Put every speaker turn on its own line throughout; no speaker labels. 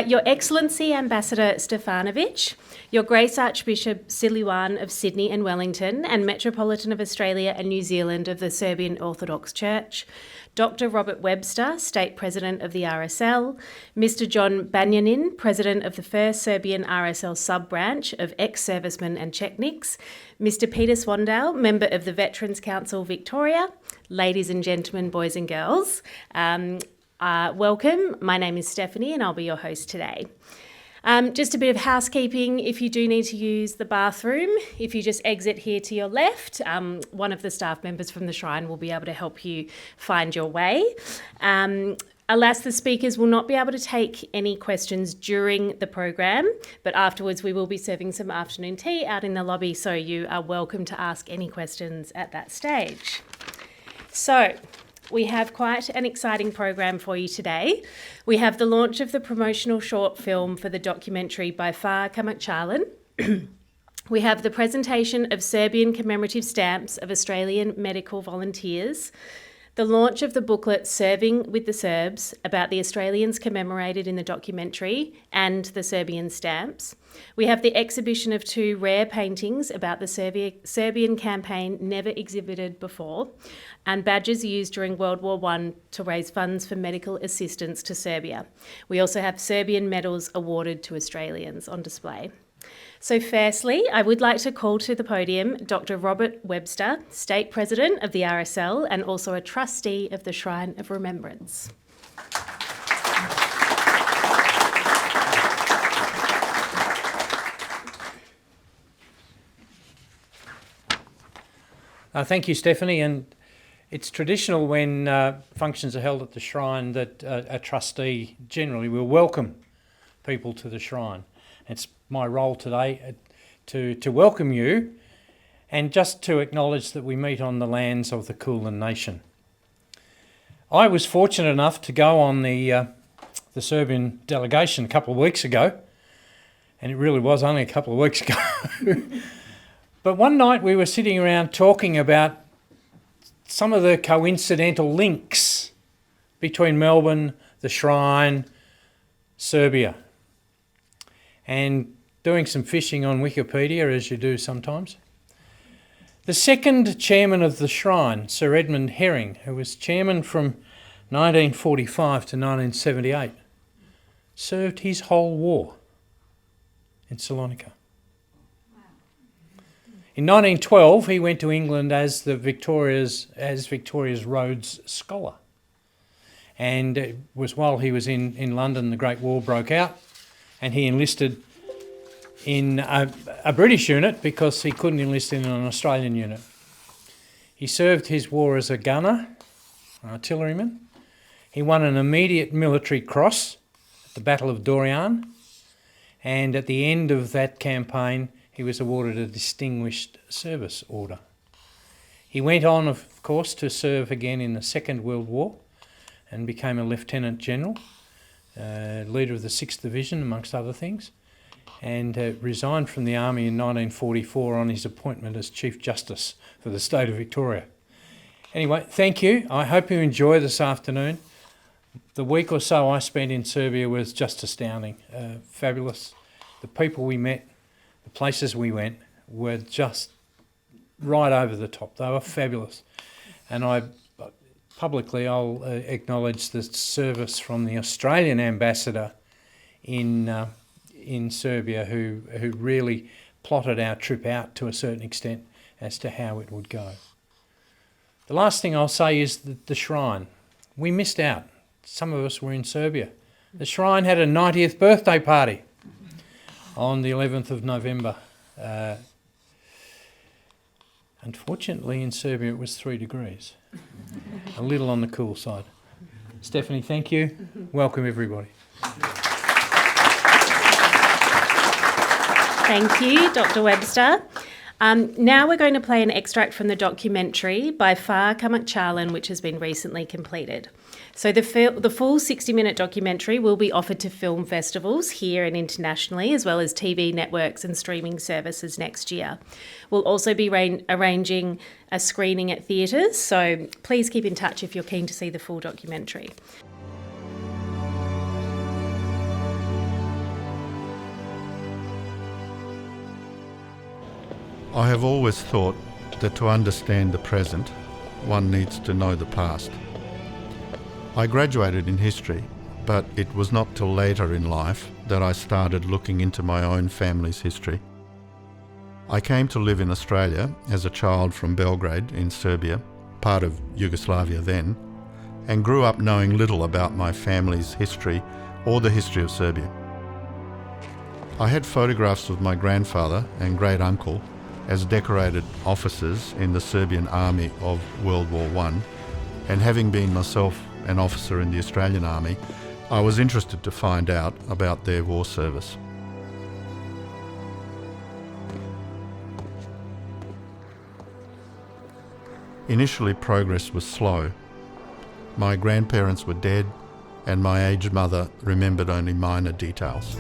Your Excellency Ambassador Stefanovic, Your Grace Archbishop Siliwan of Sydney and Wellington and Metropolitan of Australia and New Zealand of the Serbian Orthodox Church, Dr. Robert Webster, State President of the RSL, Mr. John Banyanin, President of the first Serbian RSL sub-branch of ex-servicemen and Chetniks, Mr. Peter Swandale, Member of the Veterans Council Victoria, ladies and gentlemen, boys and girls, welcome. My name is Stephanie and I'll be your host today. Just a bit of housekeeping. If you do need to use the bathroom, if you just exit here to your left, one of the staff members from the Shrine will be able to help you find your way. Alas, the speakers will not be able to take any questions during the program, but afterwards we will be serving some afternoon tea out in the lobby, so you are welcome to ask any questions at that stage. So, we have quite an exciting program for you today. We have the launch of the promotional short film for the documentary by Far Kaymakchalan. We have the presentation of Serbian commemorative stamps of Australian medical volunteers, the launch of the booklet Serving with the Serbs about the Australians commemorated in the documentary and the Serbian stamps. We have the exhibition of 2 rare paintings about the Serbian campaign never exhibited before, and badges used during World War I to raise funds for medical assistance to Serbia. We also have Serbian medals awarded to Australians on display. So firstly, I would like to call to the podium Dr. Robert Webster, State President of the RSL and also a trustee of the Shrine of Remembrance.
Thank you, Stephanie. And it's traditional when functions are held at the Shrine that a trustee generally will welcome people to the Shrine. It's my role today to welcome you and just to acknowledge that we meet on the lands of the Kulin Nation. I was fortunate enough to go on the Serbian delegation a couple of weeks ago, and it really was only a couple of weeks ago. But one night we were sitting around talking about some of the coincidental links between Melbourne, the Shrine, Serbia, and doing some fishing on Wikipedia, as you do sometimes. The second chairman of the Shrine, Sir Edmund Herring, who was chairman from 1945 to 1978, served his whole war in Salonika. In 1912, he went to England as Victoria's Rhodes Scholar. And it was while he was in London, the Great War broke out, and he enlisted in a British unit because he couldn't enlist in an Australian unit. He served his war as a gunner, an artilleryman. He won an immediate military cross at the Battle of Dorian, and at the end of that campaign, he was awarded a Distinguished Service Order. He went on, of course, to serve again in the Second World War and became a Lieutenant General, leader of the 6th Division, amongst other things, and resigned from the Army in 1944 on his appointment as Chief Justice for the state of Victoria. Anyway, thank you. I hope you enjoy this afternoon. The week or so I spent in Serbia was just astounding, fabulous. The people we met, the places we went were just right over the top. They were fabulous. And I'll acknowledge the service from the Australian ambassador in Serbia who really plotted our trip out to a certain extent as to how it would go. The last thing I'll say is the Shrine. We missed out. Some of us were in Serbia. The Shrine had a 90th birthday party on the 11th of November. Unfortunately, in Serbia, it was 3 degrees. A little on the cool side. Stephanie, thank you. Welcome, everybody.
Thank you, Dr. Webster. Now we're going to play an extract from the documentary by Far Kaymakchalan, which has been recently completed. So the full 60-minute documentary will be offered to film festivals here and internationally, as well as TV networks and streaming services next year. We'll also be arranging a screening at theatres, so please keep in touch if you're keen to see the full documentary.
I have always thought that to understand the present, one needs to know the past. I graduated in history, but it was not till later in life that I started looking into my own family's history. I came to live in Australia as a child from Belgrade in Serbia, part of Yugoslavia then, and grew up knowing little about my family's history or the history of Serbia. I had photographs of my grandfather and great-uncle as decorated officers in the Serbian Army of World War I, and having been myself an officer in the Australian Army, I was interested to find out about their war service. Initially, progress was slow. My grandparents were dead, and my aged mother remembered only minor details.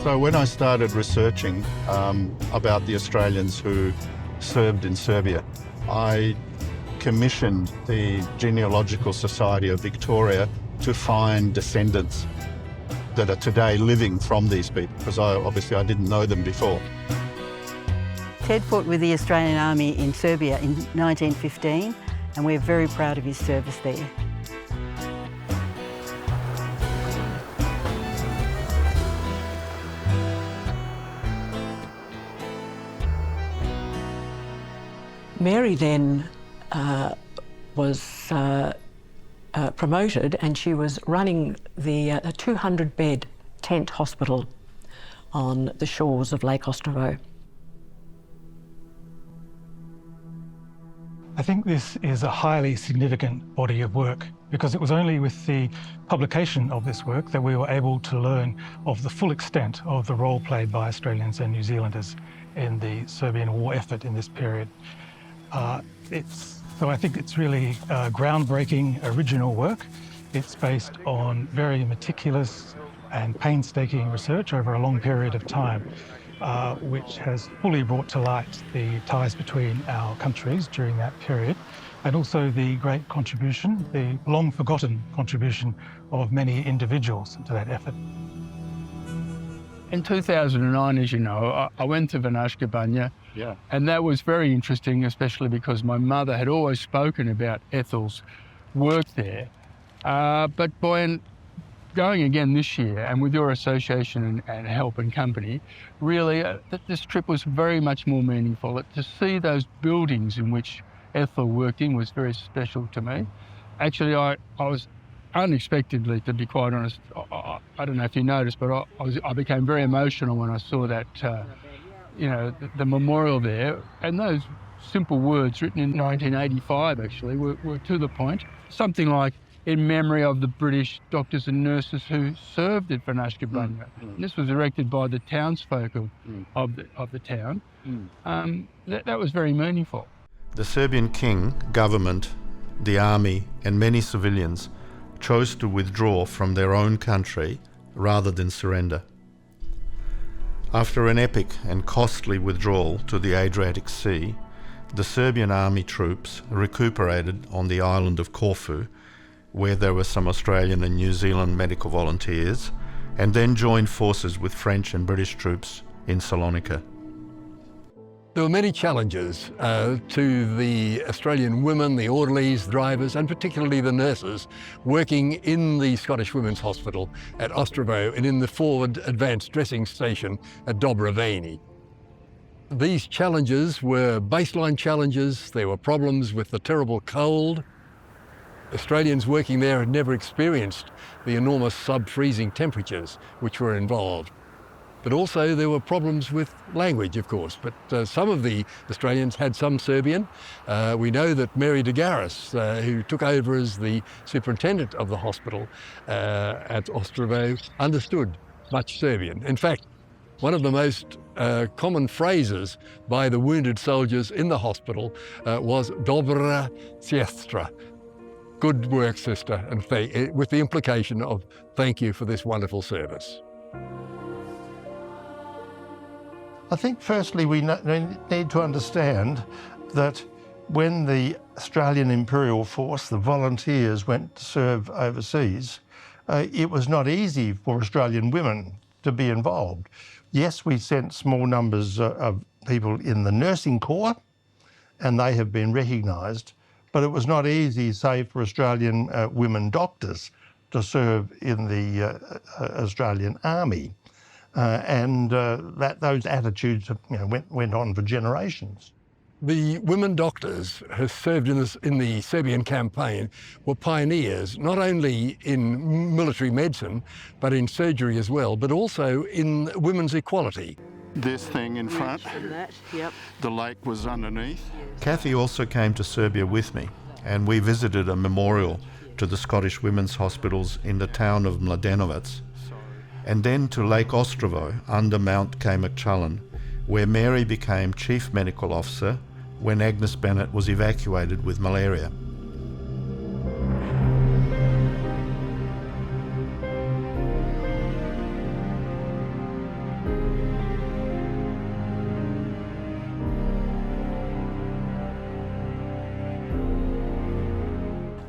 So when I started researching about the Australians who served in Serbia, I commissioned the Genealogical Society of Victoria to find descendants that are today living from these people, because I didn't know them before.
Ted fought with the Australian Army in Serbia in 1915, and we're very proud of his service there.
Mary then was promoted, and she was running the 200-bed tent hospital on the shores of Lake Ostrovo.
I think this is a highly significant body of work, because it was only with the publication of this work that we were able to learn of the full extent of the role played by Australians and New Zealanders in the Serbian war effort in this period. So I think it's really groundbreaking, original work. It's based on very meticulous and painstaking research over a long period of time, which has fully brought to light the ties between our countries during that period, and also the great contribution, the long-forgotten contribution of many individuals to that effort.
In 2009, as you know, I went to Kaymakchalan, and that was very interesting, especially because my mother had always spoken about Ethel's work there. But by going again this year, and with your association and help and company, really, this trip was very much more meaningful. To see those buildings in which Ethel worked in was very special to me. Actually, I was unexpectedly, to be quite honest, I don't know if you noticed, but I became very emotional when I saw that, the memorial there. And those simple words written in 1985, actually, were to the point. Something like, in memory of the British doctors and nurses who served at Kaymakchalan. This was erected by the townsfolk of the town. That was very meaningful.
The Serbian king, government, the army and many civilians chose to withdraw from their own country rather than surrender. After an epic and costly withdrawal to the Adriatic Sea, the Serbian army troops recuperated on the island of Corfu, where there were some Australian and New Zealand medical volunteers, and then joined forces with French and British troops in Salonika.
There were many challenges to the Australian women, the orderlies, drivers, and particularly the nurses working in the Scottish Women's Hospital at Ostrovo and in the forward advanced dressing station at Dobroveni. These challenges were baseline challenges. There were problems with the terrible cold. Australians working there had never experienced the enormous sub-freezing temperatures which were involved. But also there were problems with language, of course. But some of the Australians had some Serbian. We know that Mary de Garis, who took over as the superintendent of the hospital at Ostrovo, understood much Serbian. In fact, one of the most common phrases by the wounded soldiers in the hospital was "Dobra sestra," good work, sister, and with the implication of thank you for this wonderful service.
I think firstly we need to understand that when the Australian Imperial Force, the volunteers, went to serve overseas, it was not easy for Australian women to be involved. Yes, we sent small numbers of people in the nursing corps, and they have been recognised, but it was not easy, say, for Australian women doctors to serve in the Australian Army. Those attitudes went on for generations.
The women doctors who served in the Serbian campaign were pioneers, not only in military medicine, but in surgery as well, but also in women's equality.
This thing in front,
Yep.
the lake was underneath. Kathy also came to Serbia with me, and we visited a memorial to the Scottish Women's Hospitals in the town of Mladenovac, and then to Lake Ostrovo under Mount Kaymakchalan, where Mary became Chief Medical Officer when Agnes Bennett was evacuated with malaria.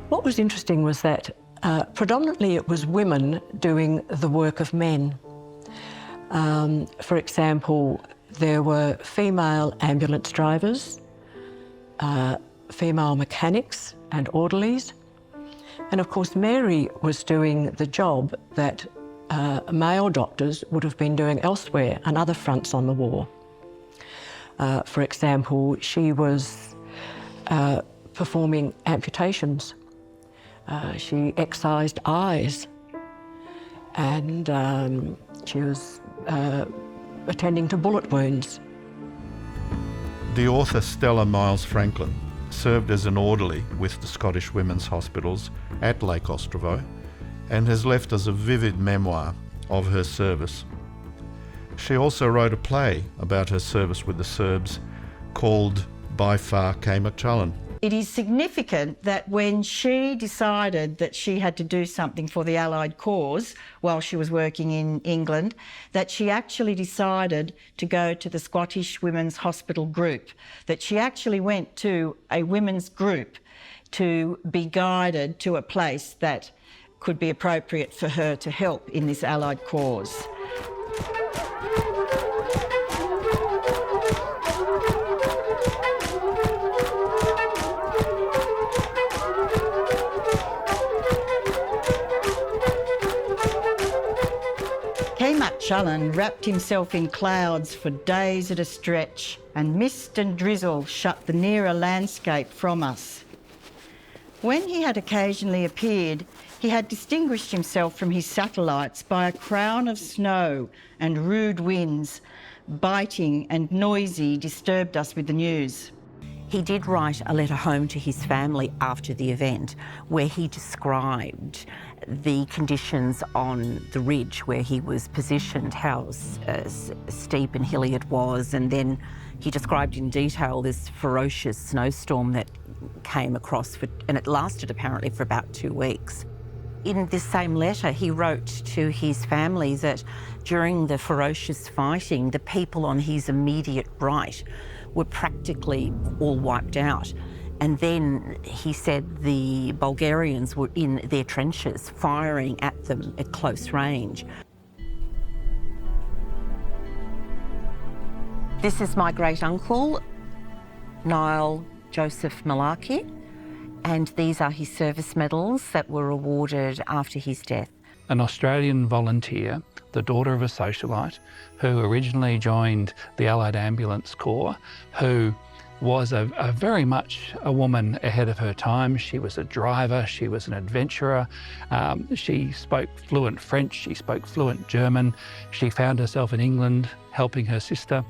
What was interesting was that predominantly it was women doing the work of men. For example, there were female ambulance drivers, female mechanics and orderlies, and of course Mary was doing the job that male doctors would have been doing elsewhere on other fronts on the war. For example, she was performing amputations. She excised eyes, and she was attending to bullet wounds.
The author Stella Miles Franklin served as an orderly with the Scottish Women's Hospitals at Lake Ostrovo and has left us a vivid memoir of her service. She also wrote a play about her service with the Serbs called By Far Kaymakchalan.
It is significant that when she decided that she had to do something for the Allied cause while she was working in England, that she actually decided to go to the Scottish Women's Hospital group, that she actually went to a women's group to be guided to a place that could be appropriate for her to help in this Allied cause. Kaymakchalan wrapped himself in clouds for days at a stretch, and mist and drizzle shut the nearer landscape from us. When he had occasionally appeared, he had distinguished himself from his satellites by a crown of snow, and rude winds, biting and noisy, disturbed us with the news.
He did write a letter home to his family after the event where he described the conditions on the ridge where he was positioned, how steep and hilly it was, and then he described in detail this ferocious snowstorm that came across, and it lasted apparently for about 2 weeks. In this same letter, he wrote to his family that during the ferocious fighting, the people on his immediate right were practically all wiped out. And then he said the Bulgarians were in their trenches, firing at them at close range. This is my great uncle, Niall Joseph Malaki, and these are his service medals that were awarded after his death.
An Australian volunteer, the daughter of a socialite, who originally joined the Allied Ambulance Corps, who was a very much a woman ahead of her time. She was a driver, she was an adventurer, she spoke fluent French, she spoke fluent German. She found herself in England helping her sister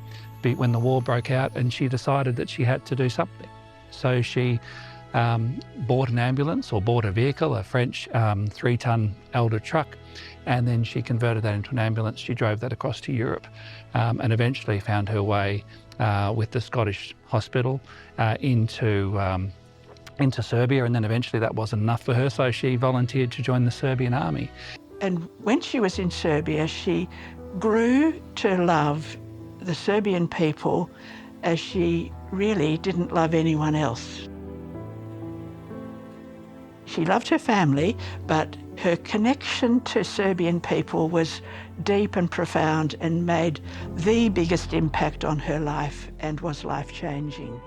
when the war broke out, and she decided that she had to do something. So she bought an ambulance, or bought a vehicle, a French 3-ton Elder truck, and then she converted that into an ambulance. She drove that across to Europe and eventually found her way with the Scottish hospital into Serbia, and then eventually that wasn't enough for her, so she volunteered to join the Serbian army.
And when she was in Serbia, she grew to love the Serbian people as she really didn't love anyone else. She loved her family, but her connection to Serbian people was deep and profound and made the biggest impact on her life and was life-changing.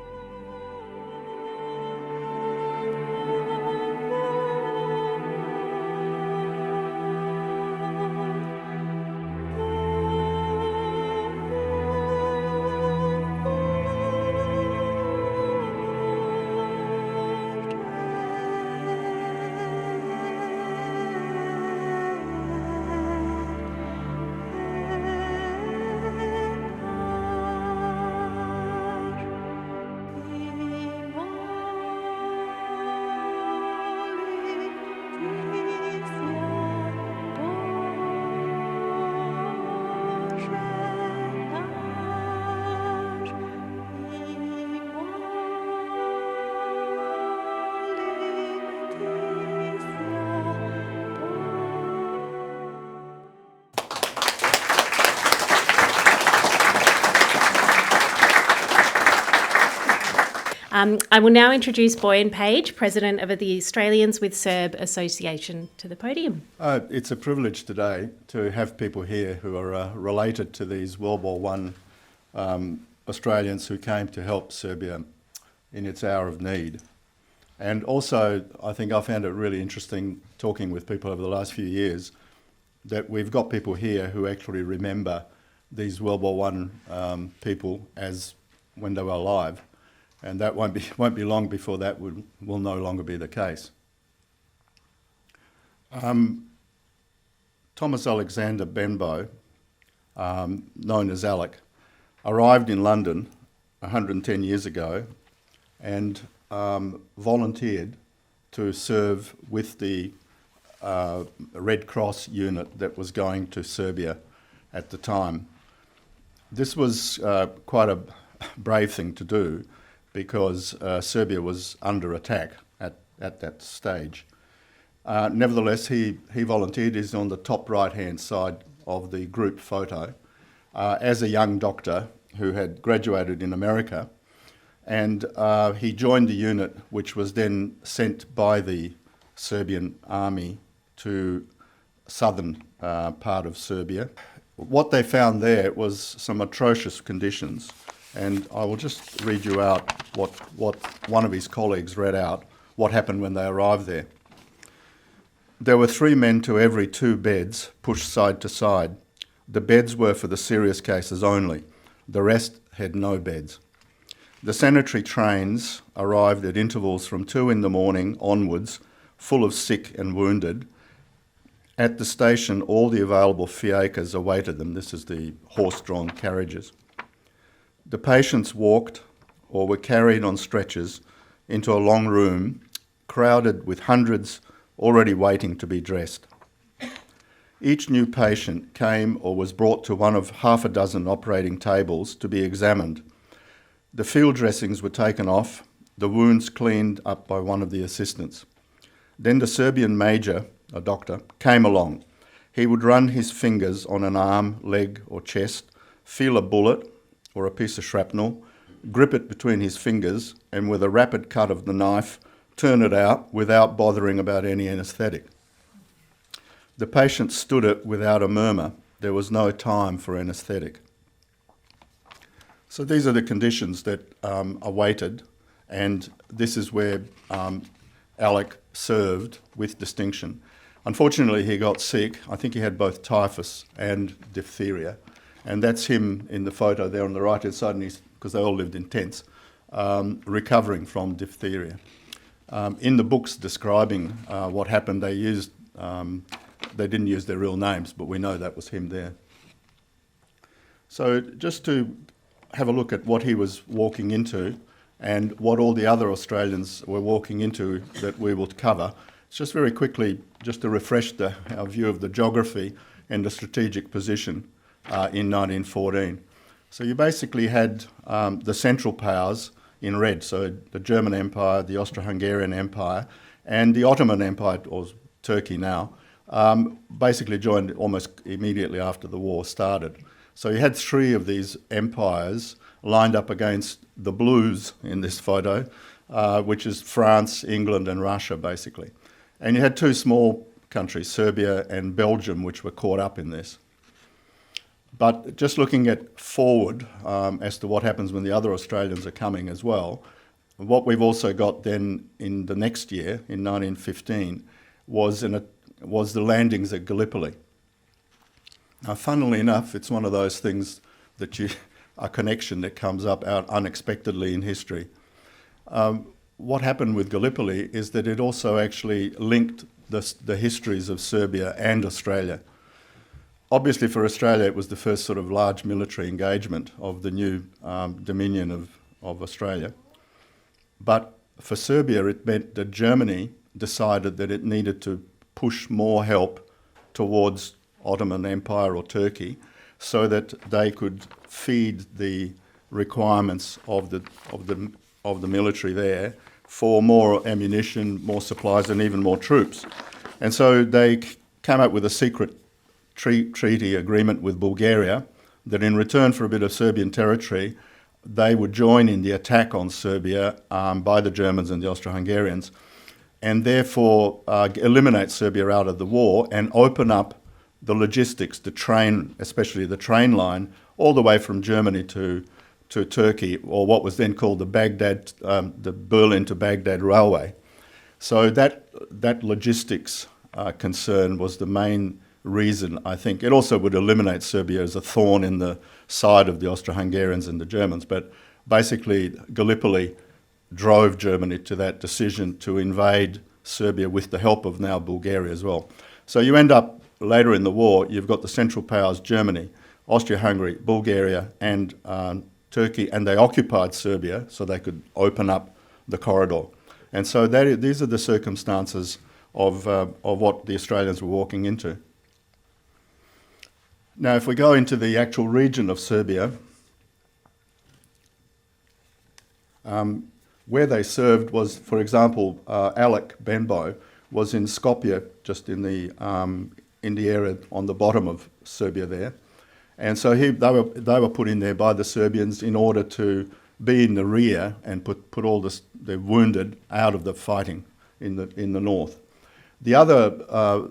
I will now introduce Boyan Page, President of the Australians with Serb Association, to the podium.
It's a privilege today to have people here who are related to these World War I Australians who came to help Serbia in its hour of need. And also, I think I found it really interesting talking with people over the last few years that we've got people here who actually remember these World War I people as when they were alive. And that won't be long before that will no longer be the case. Thomas Alexander Benbow, known as Alec, arrived in London 110 years ago and volunteered to serve with the Red Cross unit that was going to Serbia at the time. This was quite a brave thing to do, because Serbia was under attack at that stage. Nevertheless, he volunteered. He's on the top right-hand side of the group photo as a young doctor who had graduated in America, and he joined the unit which was then sent by the Serbian army to southern part of Serbia. What they found there was some atrocious conditions, and I will just read you out what one of his colleagues read out, what happened when they arrived there. There were 3 men to every 2 beds, pushed side to side. The beds were for the serious cases only. The rest had no beds. The sanitary trains arrived at intervals from 2 in the morning onwards, full of sick and wounded. At the station, all the available fiacres awaited them. This is the horse-drawn carriages. The patients walked or were carried on stretchers into a long room, crowded with hundreds already waiting to be dressed. Each new patient came or was brought to one of half a dozen operating tables to be examined. The field dressings were taken off, the wounds cleaned up by one of the assistants. Then the Serbian major, a doctor, came along. He would run his fingers on an arm, leg or chest, feel a bullet or a piece of shrapnel, grip it between his fingers, and with a rapid cut of the knife, turn it out without bothering about any anaesthetic. The patient stood it without a murmur. There was no time for anaesthetic. So these are the conditions that awaited, and this is where Alec served with distinction. Unfortunately, he got sick. I think he had both typhus and diphtheria, and that's him in the photo there on the right-hand side, because they all lived in tents, recovering from diphtheria. In the books describing what happened, they didn't use their real names, but we know that was him there. So just to have a look at what he was walking into and what all the other Australians were walking into that we will cover, it's just very quickly, just to refresh our view of the geography and the strategic position in 1914. So you basically had the Central Powers in red, so the German Empire, the Austro-Hungarian Empire, and the Ottoman Empire, or Turkey now, basically joined almost immediately after the war started. So you had 3 of these empires lined up against the blues in this photo, which is France, England and Russia, basically. And you had 2 small countries, Serbia and Belgium, which were caught up in this. But just looking at forward as to what happens when the other Australians are coming as well, what we've also got then in the next year, in 1915, was the landings at Gallipoli. Now, funnily enough, it's one of those things that a connection that comes up out unexpectedly in history. What happened with Gallipoli is that it also actually linked the histories of Serbia and Australia. Obviously for Australia it was the first sort of large military engagement of the new dominion of Australia. But for Serbia it meant that Germany decided that it needed to push more help towards Ottoman Empire or Turkey so that they could feed the requirements of the military there for more ammunition, more supplies and even more troops. And so they came up with a secret treaty agreement with Bulgaria that in return for a bit of Serbian territory, they would join in the attack on Serbia by the Germans and the Austro-Hungarians, and therefore eliminate Serbia out of the war and open up the logistics, the train, especially the train line, all the way from Germany to Turkey, or what was then called the Berlin to Baghdad Railway. So that logistics concern was the main reason, I think. It also would eliminate Serbia as a thorn in the side of the Austro-Hungarians and the Germans, but basically Gallipoli drove Germany to that decision to invade Serbia with the help of now Bulgaria as well. So you end up, later in the war, you've got the Central Powers, Germany, Austria-Hungary, Bulgaria and Turkey, and they occupied Serbia so they could open up the corridor. And so these are the circumstances of what the Australians were walking into. Now, if we go into the actual region of Serbia, Where they served was, for example, Alec Benbow was in Skopje, just in the area on the bottom of Serbia there. And so they were put in there by the Serbians in order to be in the rear and put all the wounded out of the fighting in the north. The other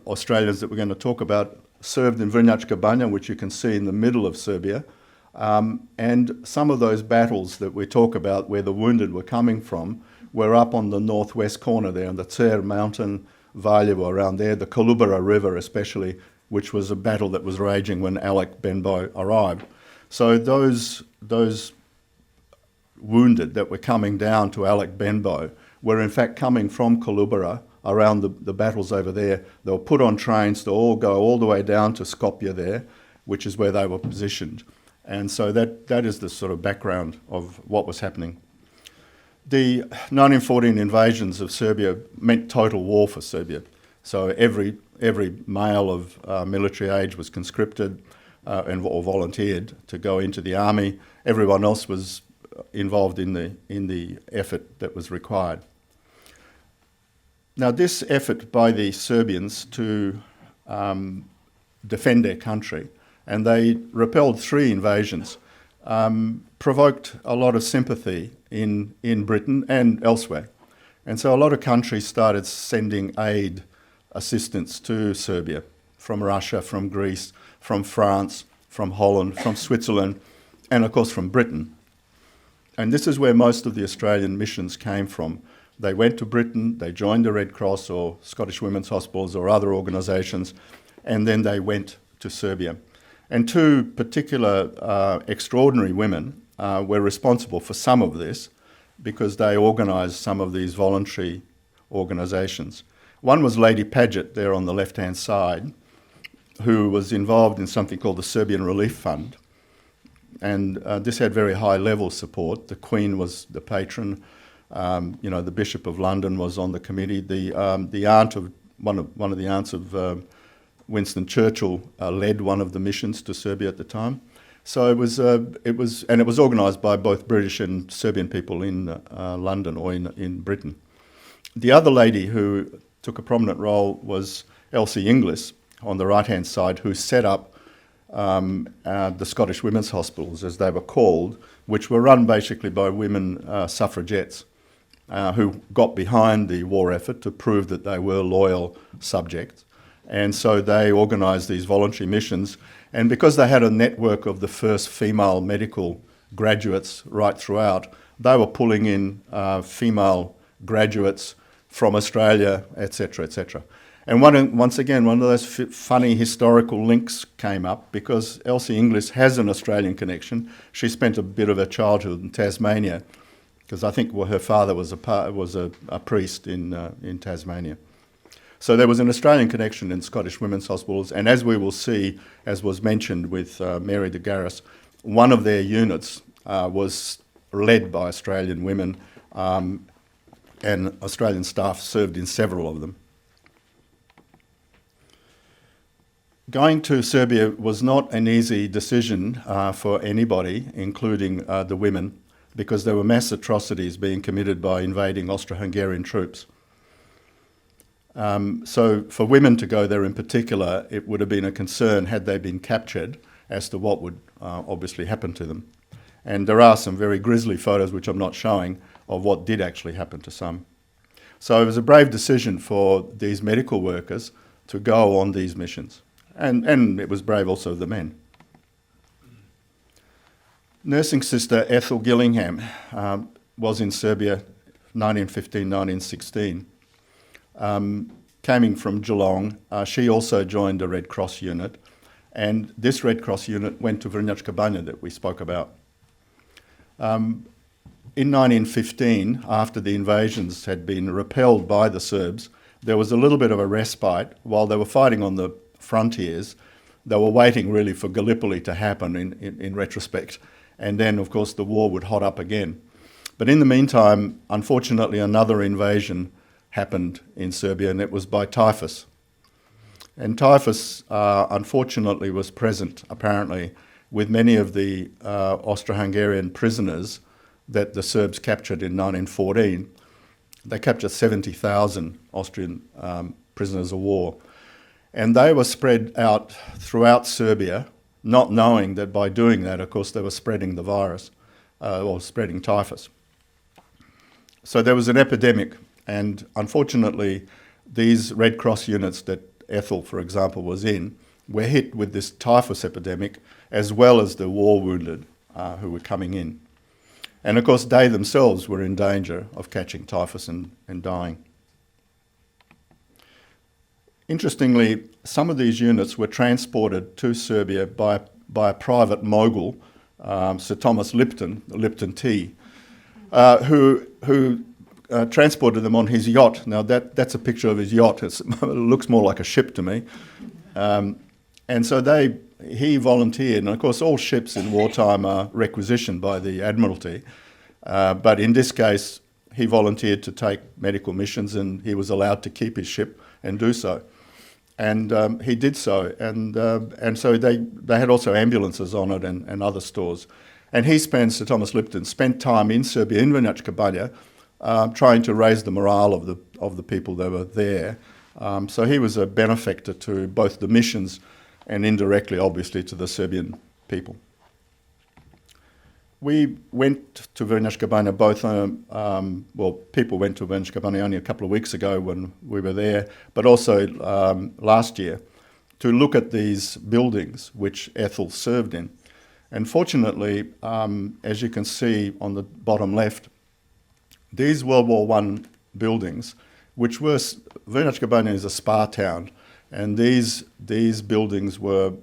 Australians that we're going to talk about served in Vrnjačka Banja, which you can see in the middle of Serbia. And some of those battles that we talk about where the wounded were coming from were up on the northwest corner there on the Cer Mountain, Valjevo around there, the Kolubara River especially, which was a battle that was raging when Alec Benbow arrived. So those wounded that were coming down to Alec Benbow were in fact coming from Kolubara around the battles over there. They were put on trains to all go all the way down to Skopje there, which is where they were positioned. And so that is the sort of background of what was happening. The 1914 invasions of Serbia meant total war for Serbia. So every male of military age was conscripted or volunteered to go into the army. Everyone else was involved in the effort that was required. Now, this effort by the Serbians to defend their country, and they repelled 3 invasions, provoked a lot of sympathy in Britain and elsewhere. And so a lot of countries started sending aid assistance to Serbia, from Russia, from Greece, from France, from Holland, from Switzerland, and of course from Britain. And this is where most of the Australian missions came from. They went to Britain, they joined the Red Cross or Scottish Women's Hospitals or other organisations, and then they went to Serbia. And 2 particular extraordinary women were responsible for some of this because they organised some of these voluntary organisations. One was Lady Paget there on the left-hand side, who was involved in something called the Serbian Relief Fund. And this had very high-level support. The Queen was the patron. The Bishop of London was on the committee. The aunt of one of the aunts of Winston Churchill led one of the missions to Serbia at the time. So it was organised by both British and Serbian people in London or in Britain. The other lady who took a prominent role was Elsie Inglis on the right-hand side, who set up the Scottish Women's Hospitals, as they were called, which were run basically by women suffragettes who got behind the war effort to prove that they were loyal subjects. And so they organised these voluntary missions. And because they had a network of the first female medical graduates right throughout, they were pulling in female graduates from Australia, etc., etc. And once again, one of those funny historical links came up because Elsie Inglis has an Australian connection. She spent a bit of her childhood in Tasmania because I think her father was a priest in Tasmania. So there was an Australian connection in Scottish Women's Hospitals, and as we will see, as was mentioned with Mary de Garis, one of their units was led by Australian women, and Australian staff served in several of them. Going to Serbia was not an easy decision for anybody, including the women, because there were mass atrocities being committed by invading Austro-Hungarian troops. So for women to go there in particular, it would have been a concern had they been captured as to what would obviously happen to them. And there are some very grisly photos, which I'm not showing, of what did actually happen to some. So it was a brave decision for these medical workers to go on these missions. And it was brave also of the men. Nursing sister Ethel Gillingham was in Serbia 1915, 1916. Coming from Geelong, she also joined a Red Cross unit, and this Red Cross unit went to Vrnjačka Banja that we spoke about. In 1915, after the invasions had been repelled by the Serbs, there was a little bit of a respite while they were fighting on the frontiers. They were waiting really for Gallipoli to happen in retrospect, and then of course the war would hot up again. But in the meantime, unfortunately, another invasion happened in Serbia, and it was by typhus. And typhus, unfortunately, was present, apparently, with many of the Austro-Hungarian prisoners that the Serbs captured in 1914. They captured 70,000 Austrian prisoners of war. And they were spread out throughout Serbia, not knowing that by doing that, of course, they were spreading the virus, or spreading typhus. So there was an epidemic, and unfortunately, these Red Cross units that Ethel, for example, was in, were hit with this typhus epidemic, as well as the war wounded who were coming in. And of course, they themselves were in danger of catching typhus and dying. Interestingly, some of these units were transported to Serbia by a private mogul, Sir Thomas Lipton, Lipton Tea, who transported them on his yacht. Now that's a picture of his yacht. It looks more like a ship to me. And so he volunteered, and of course all ships in wartime are requisitioned by the Admiralty, but in this case he volunteered to take medical missions, and he was allowed to keep his ship and do so. And he did so, and so they had also ambulances on it and other stores. And Sir Thomas Lipton, spent time in Serbia, in Kaymakchalan, trying to raise the morale of the people that were there. So he was a benefactor to both the missions and indirectly, obviously, to the Serbian people. We went to Kaymakchalan people went to Kaymakchalan only a couple of weeks ago when we were there, but also last year, to look at these buildings which Ethel served in. And fortunately, as you can see on the bottom left, these World War I buildings, which were, Kaymakchalan is a spa town, and these buildings were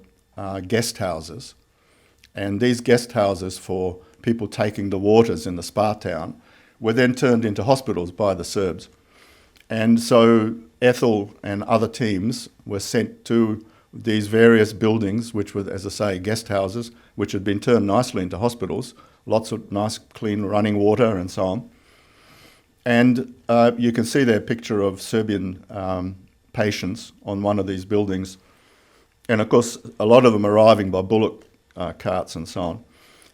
guest houses. And these guest houses for people taking the waters in the spa town were then turned into hospitals by the Serbs. And so Ethel and other teams were sent to these various buildings, which were, as I say, guest houses, which had been turned nicely into hospitals, lots of nice, clean running water and so on. And you can see there a picture of Serbian patients on one of these buildings. And of course, a lot of them arriving by bullock carts and so on.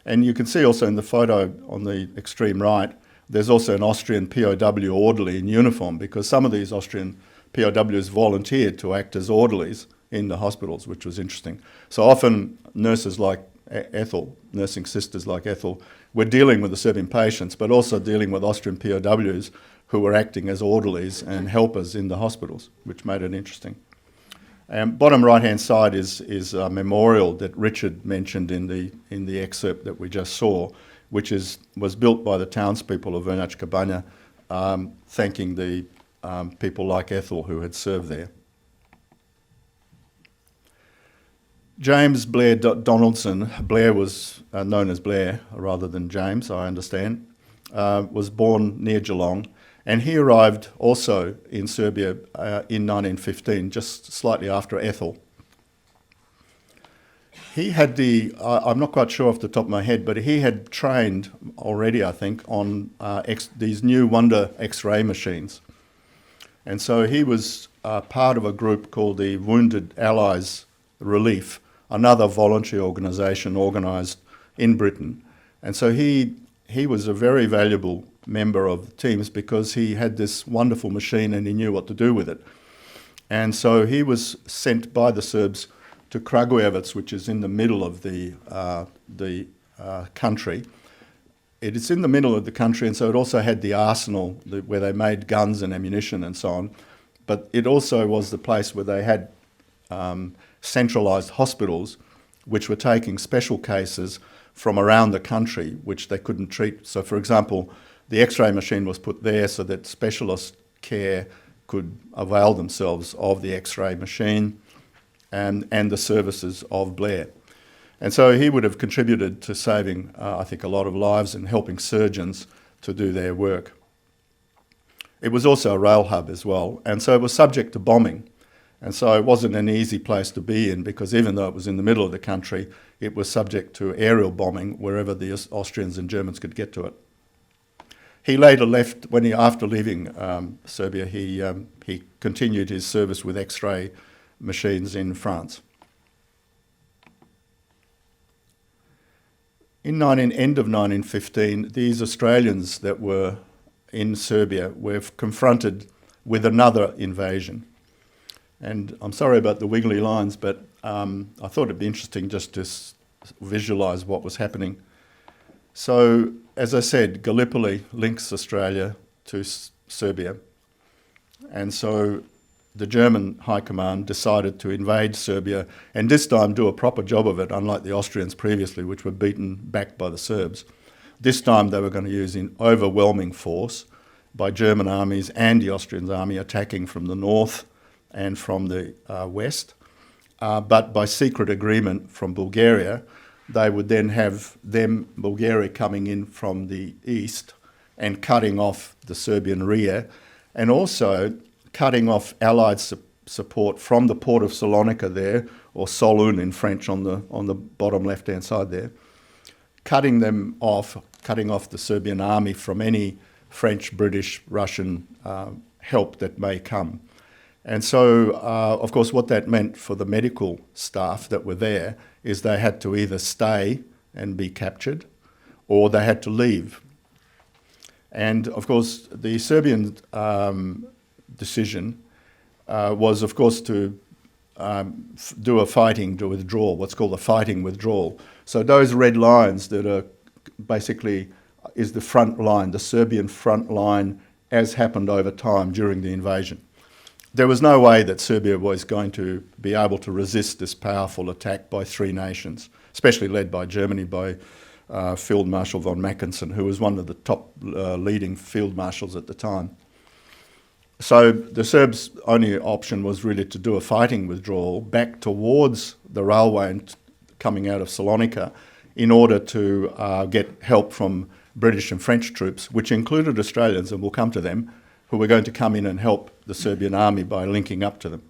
And you can see also in the photo on the extreme right, there's also an Austrian POW orderly in uniform, because some of these Austrian POWs volunteered to act as orderlies in the hospitals, which was interesting. So often nurses like Ethel, nursing sisters like Ethel, were dealing with the Serbian patients, but also dealing with Austrian POWs who were acting as orderlies and helpers in the hospitals, which made it interesting. Bottom right-hand side is a memorial that Richard mentioned in the excerpt that we just saw, which was built by the townspeople of Kaymakchalan, thanking the people like Ethel who had served there. James Blair Donaldson, Blair was known as Blair rather than James, I understand, was born near Geelong, and he arrived also in Serbia in 1915, just slightly after Ethel. He had I'm not quite sure off the top of my head, but he had trained already, I think, on these new Wonder X-ray machines. And so he was part of a group called the Wounded Allies Relief, another voluntary organisation organised in Britain. And so he was a very valuable member of the teams because he had this wonderful machine and he knew what to do with it. And so he was sent by the Serbs to Kragujevac, which is in the middle of the country. It is in the middle of the country, and so it also had the arsenal where they made guns and ammunition and so on. But it also was the place where they had centralised hospitals, which were taking special cases from around the country, which they couldn't treat. So, for example, the X-ray machine was put there so that specialist care could avail themselves of the X-ray machine and the services of Blair. And so he would have contributed to saving, I think, a lot of lives and helping surgeons to do their work. It was also a rail hub as well, and so it was subject to bombing. And so it wasn't an easy place to be in, because even though it was in the middle of the country, it was subject to aerial bombing wherever the Austrians and Germans could get to it. He later left, after leaving Serbia, he continued his service with X-ray machines in France. end of 1915, these Australians that were in Serbia were confronted with another invasion. And I'm sorry about the wiggly lines, but I thought it'd be interesting just to visualise what was happening. So, as I said, Gallipoli links Australia to Serbia. And so the German High Command decided to invade Serbia and this time do a proper job of it, unlike the Austrians previously, which were beaten back by the Serbs. This time they were going to use an overwhelming force by German armies and the Austrian army attacking from the north and from the west. But by secret agreement from Bulgaria, they would then have Bulgaria coming in from the east and cutting off the Serbian rear, and also cutting off Allied support from the port of Salonika there, or Solun in French on the bottom left-hand side there, cutting off the Serbian army from any French, British, Russian help that may come. And so, of course, what that meant for the medical staff that were there is they had to either stay and be captured, or they had to leave. And, of course, the Serbian decision was, of course, to do a fighting to withdrawal, what's called a fighting withdrawal. So those red lines that are basically is the front line, the Serbian front line, as happened over time during the invasion. There was no way that Serbia was going to be able to resist this powerful attack by three nations, especially led by Germany, by Field Marshal von Mackensen, who was one of the top leading field marshals at the time. So the Serbs' only option was really to do a fighting withdrawal back towards the railway and coming out of Salonika in order to get help from British and French troops, which included Australians, and we'll come to them, who were going to come in and help the Serbian army by linking up to them.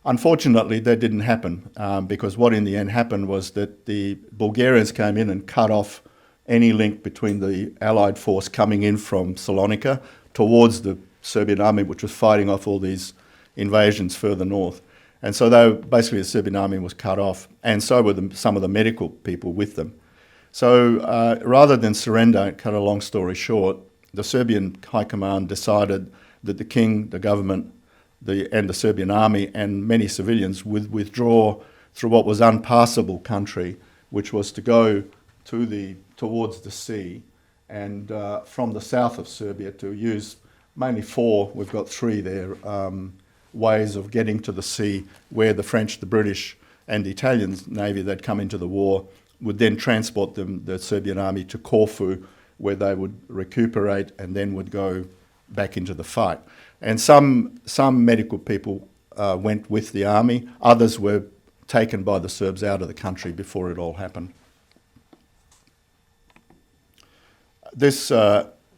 Unfortunately, that didn't happen because what in the end happened was that the Bulgarians came in and cut off any link between the Allied force coming in from Salonika towards the Serbian army, which was fighting off all these invasions further north. And so basically the Serbian army was cut off, and so were some of the medical people with them. So rather than surrender, cut a long story short, the Serbian High Command decided that the king, the government, and the Serbian army and many civilians would withdraw through what was unpassable country, which was to go towards the sea, and from the south of Serbia to use mainly we've got three there, ways of getting to the sea where the French, the British and the Italian navy that come into the war would then transport the Serbian army to Corfu, where they would recuperate and then would go back into the fight. And some medical people went with the army. Others were taken by the Serbs out of the country before it all happened. This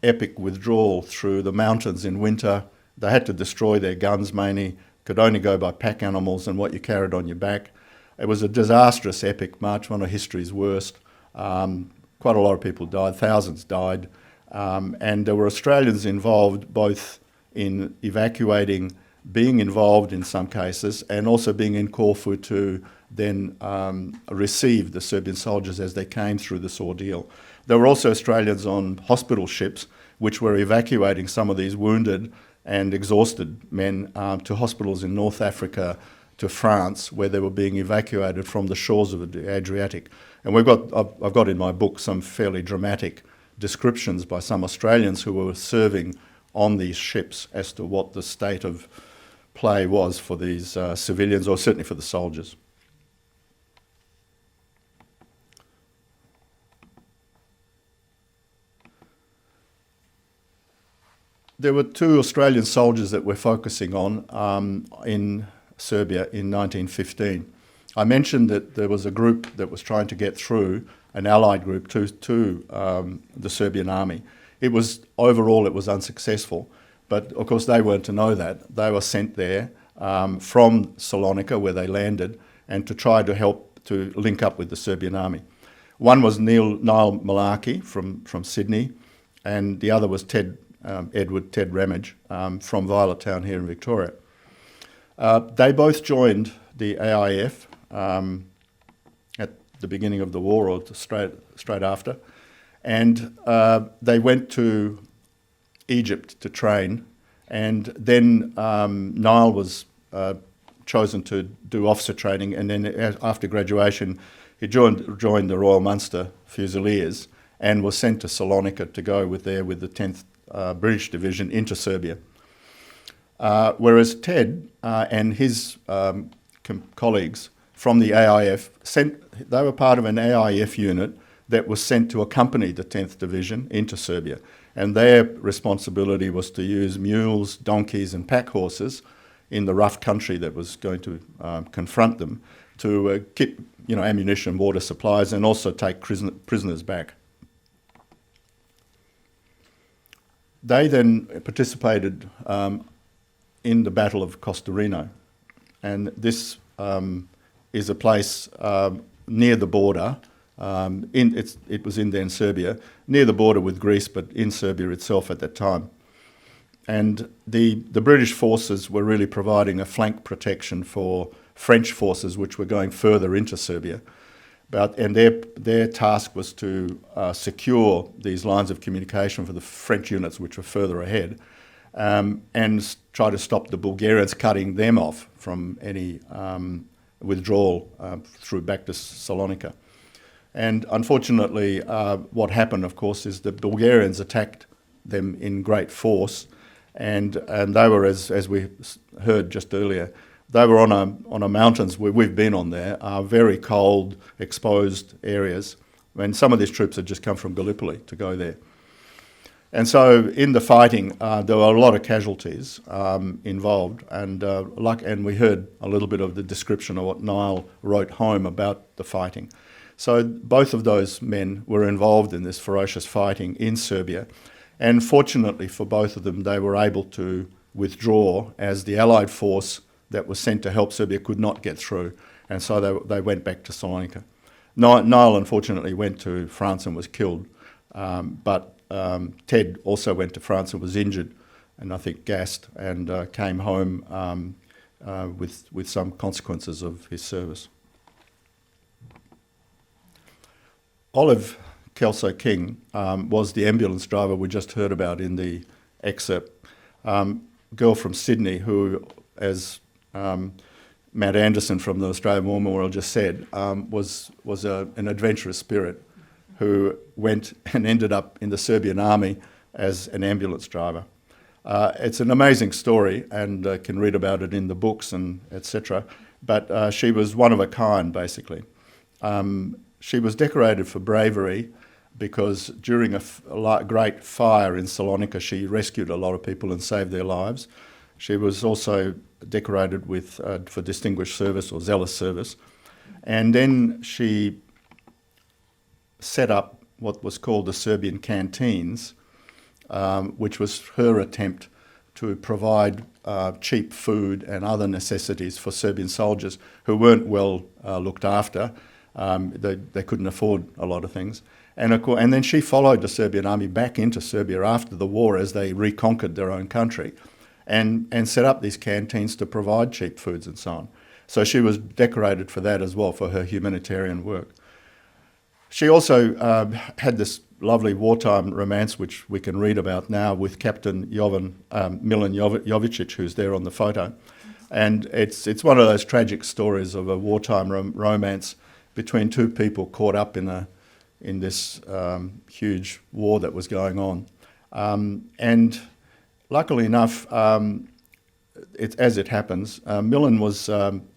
epic withdrawal through the mountains in winter, they had to destroy their guns mainly, could only go by pack animals and what you carried on your back. It was a disastrous epic march, one of history's worst. Quite a lot of people died, thousands died, and there were Australians involved both in evacuating, being involved in some cases, and also being in Corfu to then receive the Serbian soldiers as they came through this ordeal. There were also Australians on hospital ships which were evacuating some of these wounded and exhausted men to hospitals in North Africa, to France, where they were being evacuated from the shores of the Adriatic. And I've got in my book some fairly dramatic descriptions by some Australians who were serving on these ships as to what the state of play was for these civilians, or certainly for the soldiers. There were two Australian soldiers that we're focusing on in Serbia in 1915. I mentioned that there was a group that was trying to get through, an allied group, to the Serbian army. Overall it was unsuccessful, but of course they weren't to know that. They were sent there from Salonika, where they landed, and to try to help to link up with the Serbian army. One was Niall Malarkey from Sydney, and the other was Edward Ted Ramage from Violet Town here in Victoria. They both joined the AIF at the beginning of the war or straight after. And they went to Egypt to train, and then Niall was chosen to do officer training, and then after graduation he joined the Royal Munster Fusiliers and was sent to Salonika to go with the 10th British Division into Serbia. Whereas Ted and his colleagues from the AIF, they were part of an AIF unit that was sent to accompany the 10th Division into Serbia. And their responsibility was to use mules, donkeys and pack horses in the rough country that was going to confront them to keep ammunition, water supplies, and also take prisoners back. They then participated in the Battle of Costarino, and this is a place near the border. It was in Serbia, near the border with Greece, but in Serbia itself at that time. And the British forces were really providing a flank protection for French forces which were going further into Serbia. And their task was to secure these lines of communication for the French units which were further ahead, and try to stop the Bulgarians cutting them off from any withdrawal through back to Salonika. And unfortunately, what happened, of course, is the Bulgarians attacked them in great force, and they were, as we heard just earlier, they were on a mountains where we've been on there, very cold, exposed areas. And some of these troops had just come from Gallipoli to go there. And so in the fighting, there were a lot of casualties involved, and we heard a little bit of the description of what Niall wrote home about the fighting. So both of those men were involved in this ferocious fighting in Serbia, and fortunately for both of them, they were able to withdraw as the Allied force that was sent to help Serbia could not get through, and so they went back to Salonika. Niall unfortunately went to France and was killed, but Ted also went to France and was injured, and I think gassed, and came home with some consequences of his service. Olive Kelso-King was the ambulance driver we just heard about in the excerpt. Girl from Sydney who, as Matt Anderson from the Australian War Memorial just said, was an adventurous spirit who went and ended up in the Serbian army as an ambulance driver. It's an amazing story, and can read about it in the books and etc. But she was one of a kind, basically. She was decorated for bravery because during a great fire in Salonika, she rescued a lot of people and saved their lives. She was also decorated with for distinguished service or zealous service. And then she set up what was called the Serbian canteens, which was her attempt to provide cheap food and other necessities for Serbian soldiers who weren't well looked after. They couldn't afford a lot of things. And then she followed the Serbian army back into Serbia after the war as they reconquered their own country, and set up these canteens to provide cheap foods and so on. So she was decorated for that as well, for her humanitarian work. She also had this lovely wartime romance, which we can read about now, with Captain Milan Jovicic, who's there on the photo. And it's one of those tragic stories of a wartime romance between two people caught up in this huge war that was going on. And luckily enough, as it happens, Milan was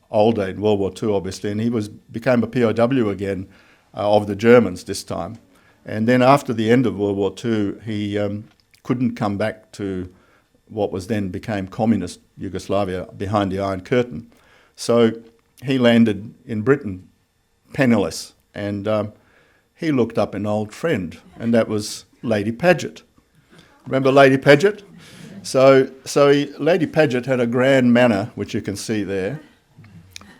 older in World War II, obviously, and he became a POW again of the Germans this time. And then after the end of World War II, he couldn't come back to what was then became communist Yugoslavia behind the Iron Curtain. So he landed in Britain penniless, and he looked up an old friend, and that was Lady Paget. Remember Lady Paget? So Lady Paget had a grand manor, which you can see there,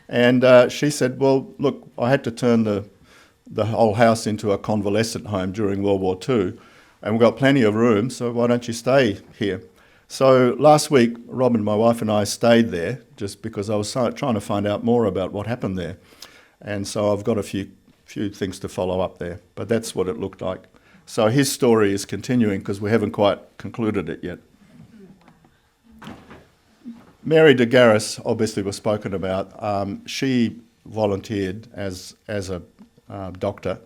and she said, well, look, I had to turn the whole house into a convalescent home during World War II, and we've got plenty of room, so why don't you stay here? So last week, Robin, my wife, and I stayed there just because I was trying to find out more about what happened there. And so I've got a few few things to follow up there, but that's what it looked like. So his story is continuing because we haven't quite concluded it yet. Mary de Garis obviously was spoken about. She volunteered as a doctor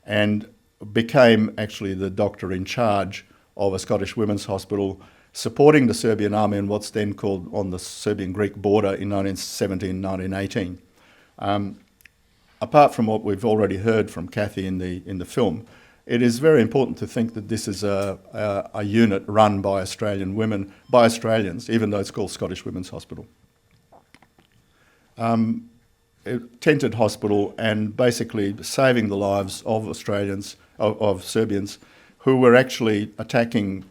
and became actually the doctor in charge of a Scottish women's hospital supporting the Serbian army in what's then called on the Serbian-Greek border in 1917, 1918. Apart from what we've already heard from Kathy in the film, it is very important to think that this is a unit run by Australian women, by Australians, even though it's called Scottish Women's Hospital. A tented hospital and basically saving the lives of Australians, of Serbians, who were actually attacking,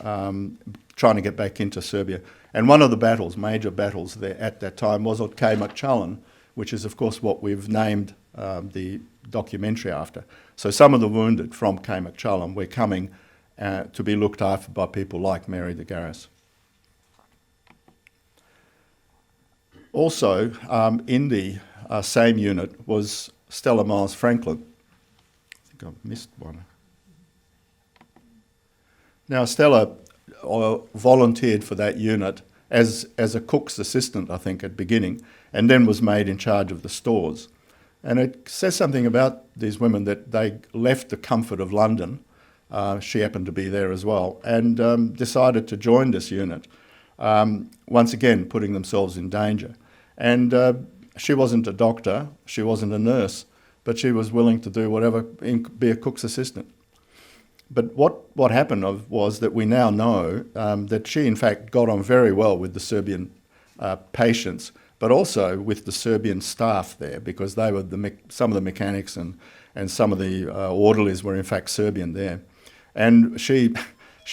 trying to get back into Serbia. And one of the battles, major battles there at that time, was at Kaymakchalan, which is of course what we've named the documentary after. So some of the wounded from Kaymakchalan were coming to be looked after by people like Mary de Garis. Also, in the same unit was Stella Miles Franklin. I think I've missed one. Now, Stella volunteered for that unit as a cook's assistant, I think, at beginning, and then was made in charge of the stores. And it says something about these women that they left the comfort of London, she happened to be there as well, and decided to join this unit, once again putting themselves in danger. And she wasn't a doctor, she wasn't a nurse, but she was willing to do whatever, be a cook's assistant. But what happened was that we now know that she in fact got on very well with the Serbian patients, but also with the Serbian staff there, because they were some of the mechanics and some of the orderlies were in fact Serbian there. And she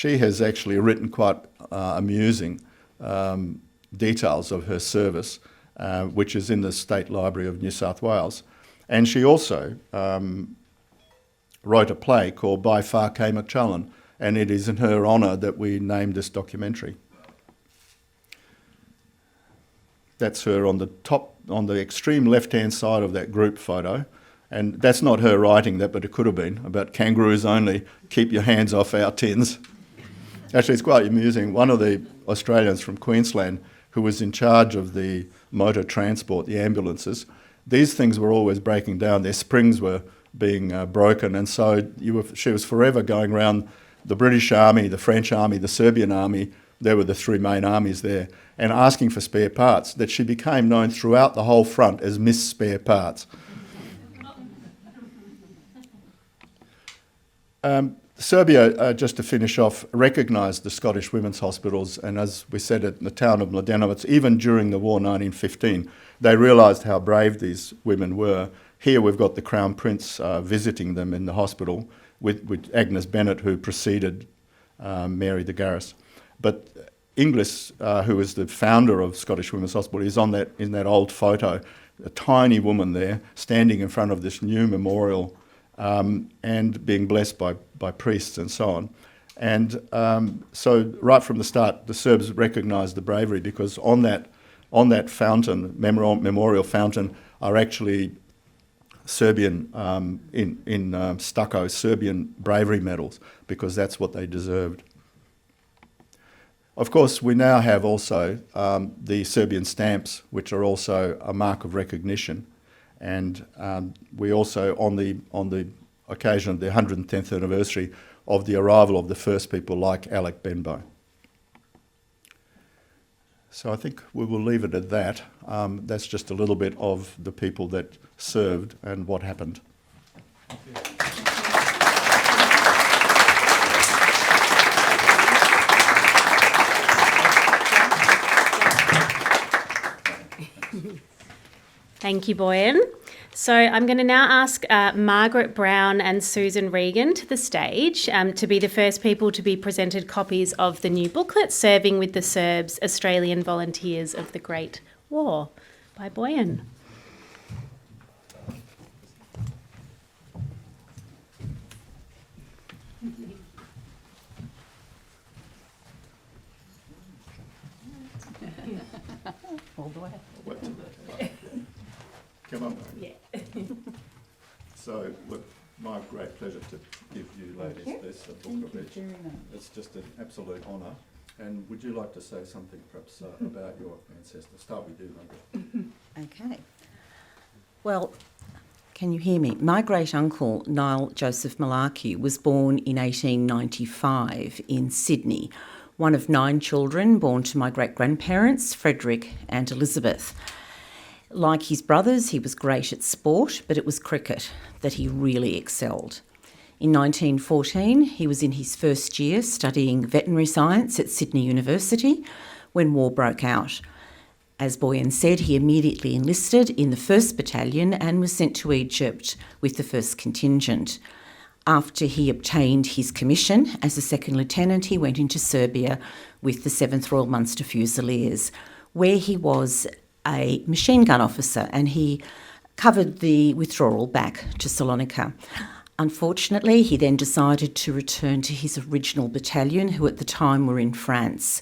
has actually written quite amusing details of her service, which is in the State Library of New South Wales. And she also wrote a play called By Far Kaymakchalan, and it is in her honour that we named this documentary. That's her on the top, on the extreme left-hand side of that group photo. And that's not her writing that, but it could have been, about kangaroos only, keep your hands off our tins. Actually, it's quite amusing. One of the Australians from Queensland who was in charge of the motor transport, the ambulances, these things were always breaking down. Their springs were being broken, and so she was forever going around the British Army, the French Army, the Serbian Army. There were the three main armies there, and asking for spare parts, that she became known throughout the whole front as Miss Spare Parts. Serbia, just to finish off, recognised the Scottish women's hospitals, and as we said in the town of Mladenovac, even during the war 1915, they realised how brave these women were. Here we've got the Crown Prince visiting them in the hospital with Agnes Bennett, who preceded Mary de Garis. But Inglis, who is the founder of Scottish Women's Hospital, is in that old photo, a tiny woman there standing in front of this new memorial and being blessed by priests and so on. And so right from the start, the Serbs recognised the bravery, because on that fountain, memorial fountain, are actually Serbian, in stucco, Serbian bravery medals, because that's what they deserved. Of course, we now have also the Serbian stamps, which are also a mark of recognition. And we also, on the occasion of the 110th anniversary of the arrival of the first people like Alec Benbow. So I think we will leave it at that. That's just a little bit of the people that served and what happened.
Thank you, Boyan. So I'm going to now ask Margaret Brown and Susan Regan to the stage to be the first people to be presented copies of the new booklet, Serving with the Serbs, Australian Volunteers of the Great War, by Boyan.
Come on.
Yeah.
So, look, my great pleasure to give you ladies this book of each. It's just an absolute honour. And would you like to say something, perhaps, about your ancestors? Start with you, Margaret.
Okay. Well, can you hear me? My great-uncle, Niall Joseph Malarkey, was born in 1895 in Sydney, one of 9 children born to my great-grandparents, Frederick and Elizabeth. Like his brothers, he was great at sport, but it was cricket that he really excelled. In 1914, he was in his first year studying veterinary science at Sydney University when war broke out. As Boyan said, he immediately enlisted in the 1st Battalion and was sent to Egypt with the 1st Contingent. After he obtained his commission as a 2nd Lieutenant, he went into Serbia with the 7th Royal Munster Fusiliers, where he was a machine gun officer, and he covered the withdrawal back to Salonika. Unfortunately, he then decided to return to his original battalion, who at the time were in France.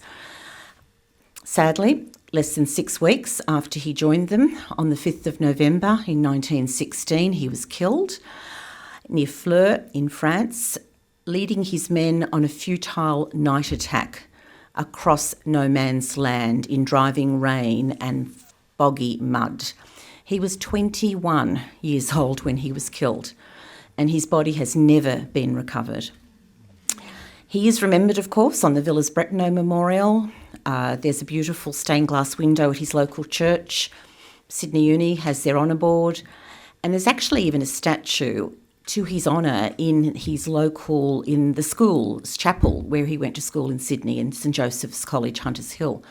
Sadly, less than 6 weeks after he joined them, on the 5th of November in 1916, he was killed near Flers in France, leading his men on a futile night attack across no man's land in driving rain and boggy mud. He was 21 years old when he was killed, and his body has never been recovered. He is remembered, of course, on the Villas Brettoneux Memorial. There's a beautiful stained glass window at his local church. Sydney Uni has their honour board, and there's actually even a statue to his honour in the school's chapel where he went to school in Sydney, in St Joseph's College, Hunters Hill.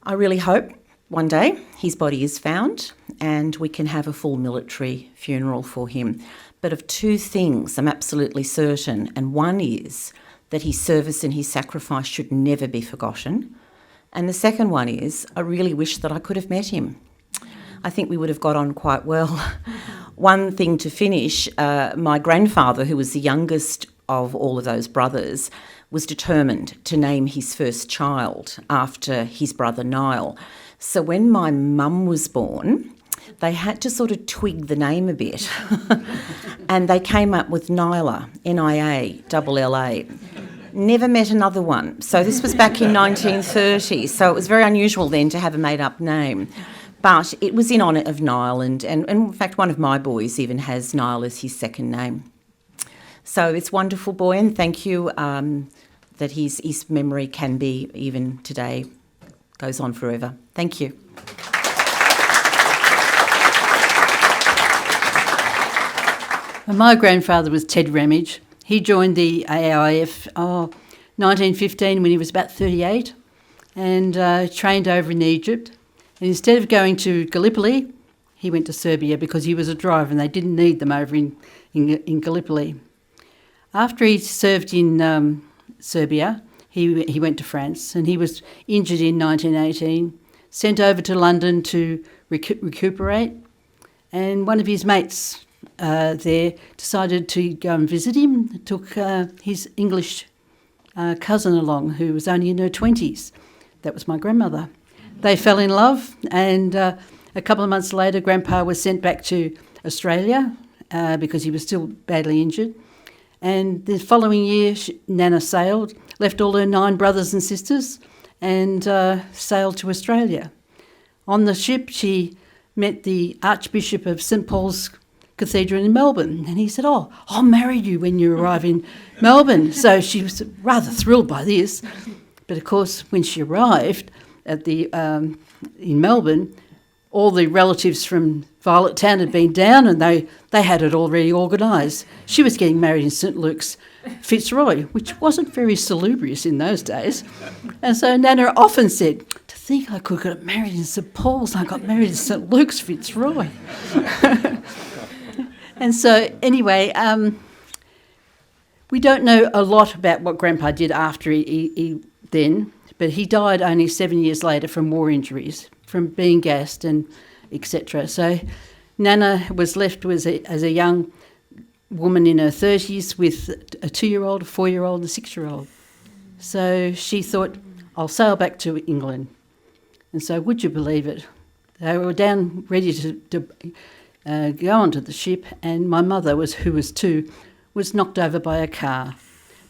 I really hope one day his body is found and we can have a full military funeral for him. But of 2 things I'm absolutely certain, and one is that his service and his sacrifice should never be forgotten. And the second one is I really wish that I could have met him. I think we would have got on quite well. One thing to finish, my grandfather, who was the youngest of all of those brothers, was determined to name his first child after his brother Niall. So when my mum was born, they had to sort of twig the name a bit. And they came up with Nyla, N-I-A-L-L-A. Never met another one. So this was back in 1930. So it was very unusual then to have a made-up name. But it was in honour of Niall, and in fact one of my boys even has Niall as his second name. So it's wonderful, Boyan. Thank you that his memory can be, even today, goes on forever. Thank you.
My grandfather was Ted Ramage. He joined the AIF 1915 when he was about 38 and trained over in Egypt. And instead of going to Gallipoli, he went to Serbia because he was a driver and they didn't need them over in Gallipoli. After he served in Serbia, he went to France and he was injured in 1918, sent over to London to recuperate. And one of his mates there decided to go and visit him, took his English cousin along who was only in her 20s. That was my grandmother. They fell in love, and a couple of months later, Grandpa was sent back to Australia because he was still badly injured. And the following year, Nana sailed, left all her 9 brothers and sisters, and sailed to Australia. On the ship, she met the Archbishop of St Paul's Cathedral in Melbourne, and he said, "Oh, I'll marry you when you arrive in Melbourne." So she was rather thrilled by this. But of course, when she arrived at in Melbourne, all the relatives from Violet Town had been down and they had it already organised. She was getting married in St Luke's Fitzroy, which wasn't very salubrious in those days. And so Nana often said, "To think I could get married in St Paul's, I got married in St Luke's Fitzroy." And so anyway, we don't know a lot about what Grandpa did after he then, but he died only 7 years later from war injuries, from being gassed and etc. So Nana was left as a young woman in her 30s with a 2-year-old, a 4-year-old and a 6-year-old. So she thought, I'll sail back to England. And so would you believe it? They were down ready to go onto the ship, and my mother, who was 2, was knocked over by a car.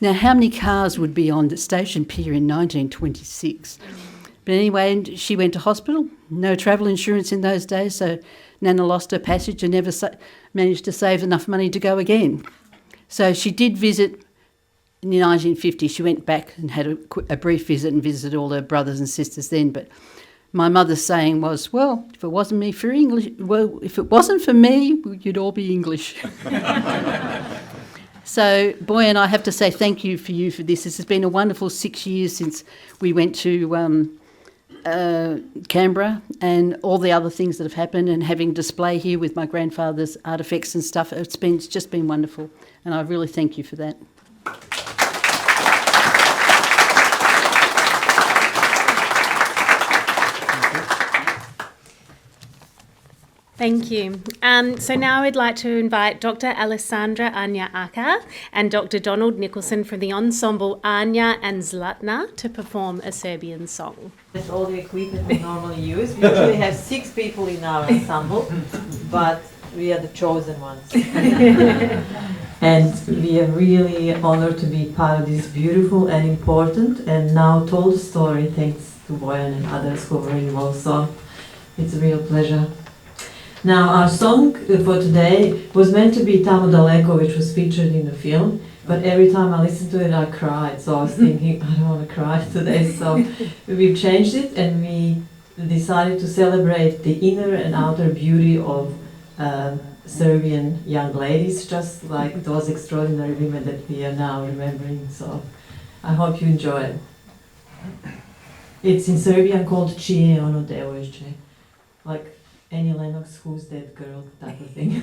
Now, how many cars would be on the station pier in 1926? But anyway, she went to hospital. No travel insurance in those days, so Nana lost her passage and never managed to save enough money to go again. So she did visit in 1950. She went back and had a brief visit and visited all her brothers and sisters then. But my mother's saying was, well, if it wasn't for me, you'd all be English. So, Boy, and I have to say thank you for this. This has been a wonderful 6 years since we went to Canberra, and all the other things that have happened, and having display here with my grandfather's artefacts and stuff. It's just been wonderful, and I really thank you for that.
Thank you. So now I'd like to invite Dr. Alessandra Anja Aka and Dr. Donald Nicholson from the ensemble Anja and Zlatna to perform a Serbian song.
That's all the equipment we normally use. We usually have 6 people in our ensemble, but we are the chosen ones. And we are really honored to be part of this beautiful and important and now told story, thanks to Boyan and others who were involved. So it's a real pleasure. Now, our song for today was meant to be Tamo Daleko, which was featured in the film, but every time I listened to it, I cried. So I was thinking, I don't want to cry today. So we've changed it, and we decided to celebrate the inner and outer beauty of Serbian young ladies, just like those extraordinary women that we are now remembering. So I hope you enjoy it. It's in Serbian called Čije ono devojče, like Annie Lennox, Who's That Girl, type of thing.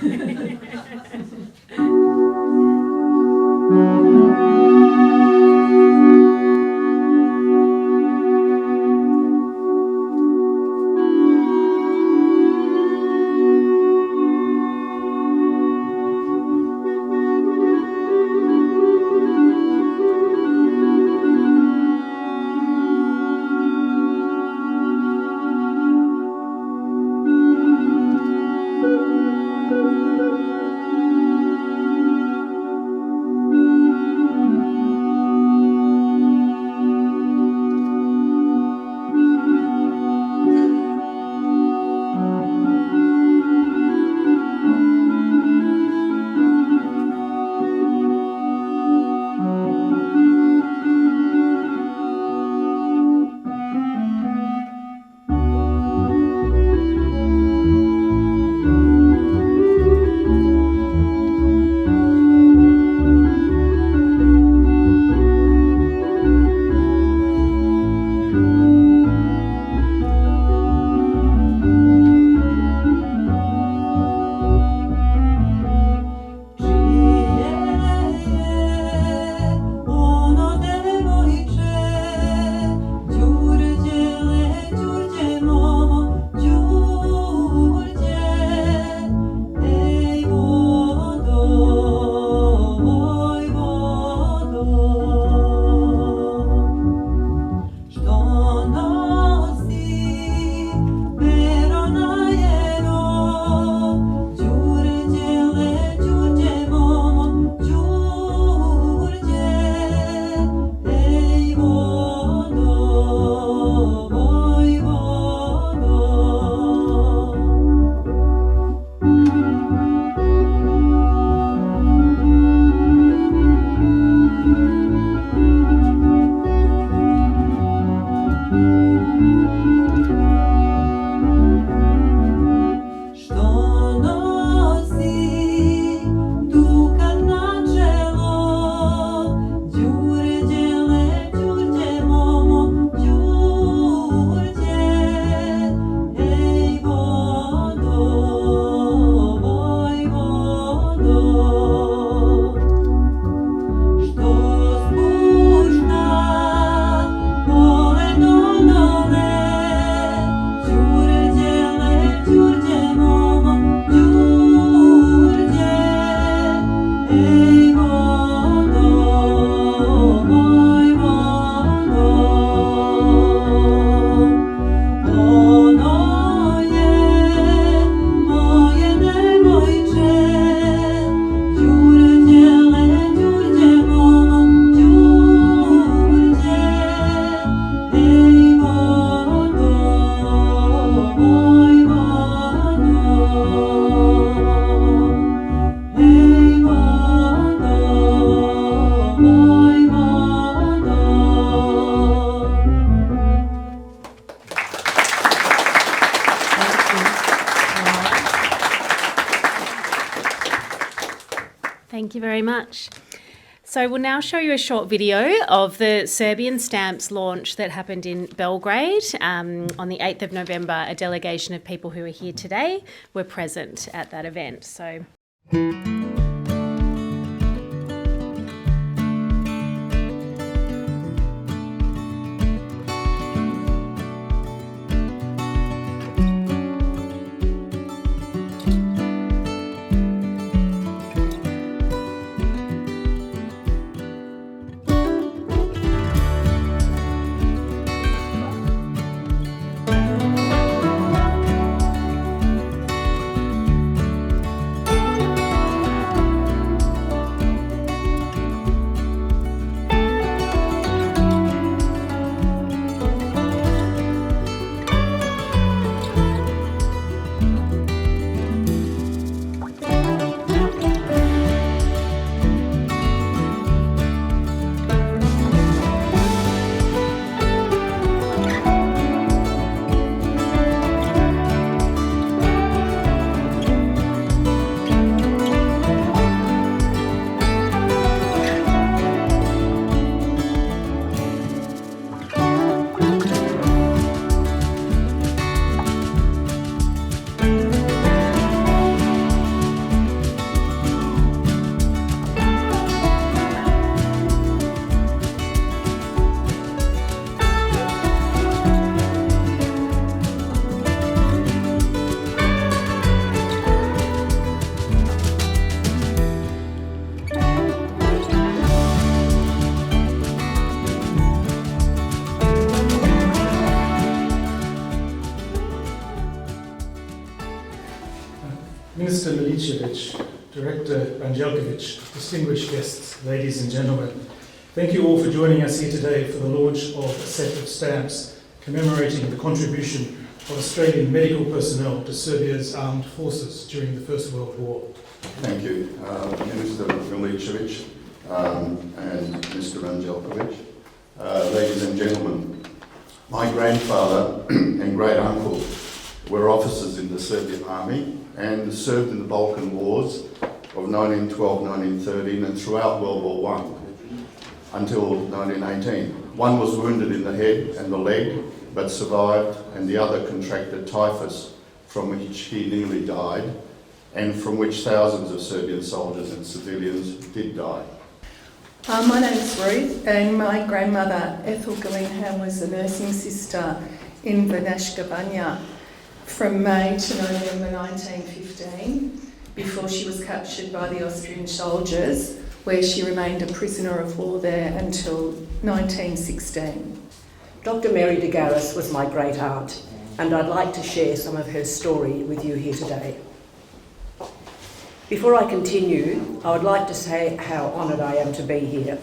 very much. So we'll now show you a short video of the Serbian stamps launch that happened in Belgrade on the 8th of November. A delegation of people who are here today were present at that event. So.
Minister Milicevic, Director Ranjelkovic, distinguished guests, ladies and gentlemen, thank you all for joining us here today for the launch of a set of stamps commemorating the contribution of Australian medical personnel to Serbia's armed forces during the First World War.
Thank you, Minister Milicevic and Mr. Ranjelkovic. Ladies and gentlemen, my grandfather and great uncle were officers in the Serbian army and served in the Balkan Wars of 1912-1913 and throughout World War I until 1918. One was wounded in the head and the leg but survived, and the other contracted typhus, from which he nearly died and from which thousands of Serbian soldiers and civilians did die.
My name's Ruth, and my grandmother Ethel Galinham was a nursing sister in Vanashka Banja from May to November 1915, before she was captured by the Austrian soldiers, where she remained a prisoner of war there until 1916.
Dr. Mary de Garis was my great aunt, and I'd like to share some of her story with you here today. Before I continue, I would like to say how honoured I am to be here.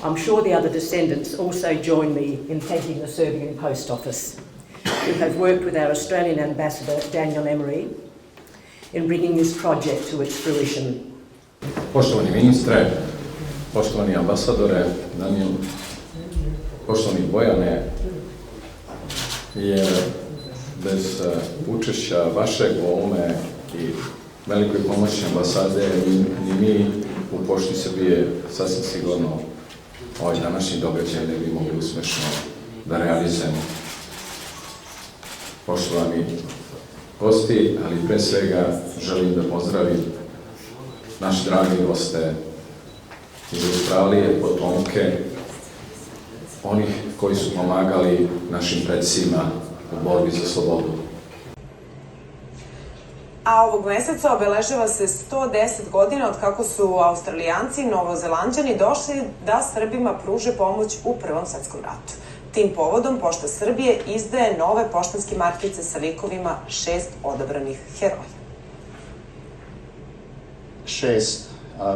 I'm sure the other descendants also join me in thanking the Serbian Post Office, who have worked with our Australian Ambassador, Daniel Emery, in bringing this project to its fruition.
Poštovani ministre, poštovani ambasadore, Daniel, poštovani Bojane, jer bez učešća vašeg u ovome i velikoj pomoći ambasade ni mi u Pošti Srbije sasvim sigurno ovaj današnji događaj ne bi mogli uspješno da realizujemo. Poštovani gosti, ali pre svega želim da pozdravim naše dragi goste iz Australije, potomke onih koji su pomagali našim predsima u borbi za slobodu.
A ovog meseca obeležava se 110 godina od kako su Australijanci i Novozelanđani došli da Srbima pruže pomoć u Prvom svetskom ratu. Tim povodom Pošta Srbije izdaje nove poštanske markice sa likovima 6 odabranih heroja.
6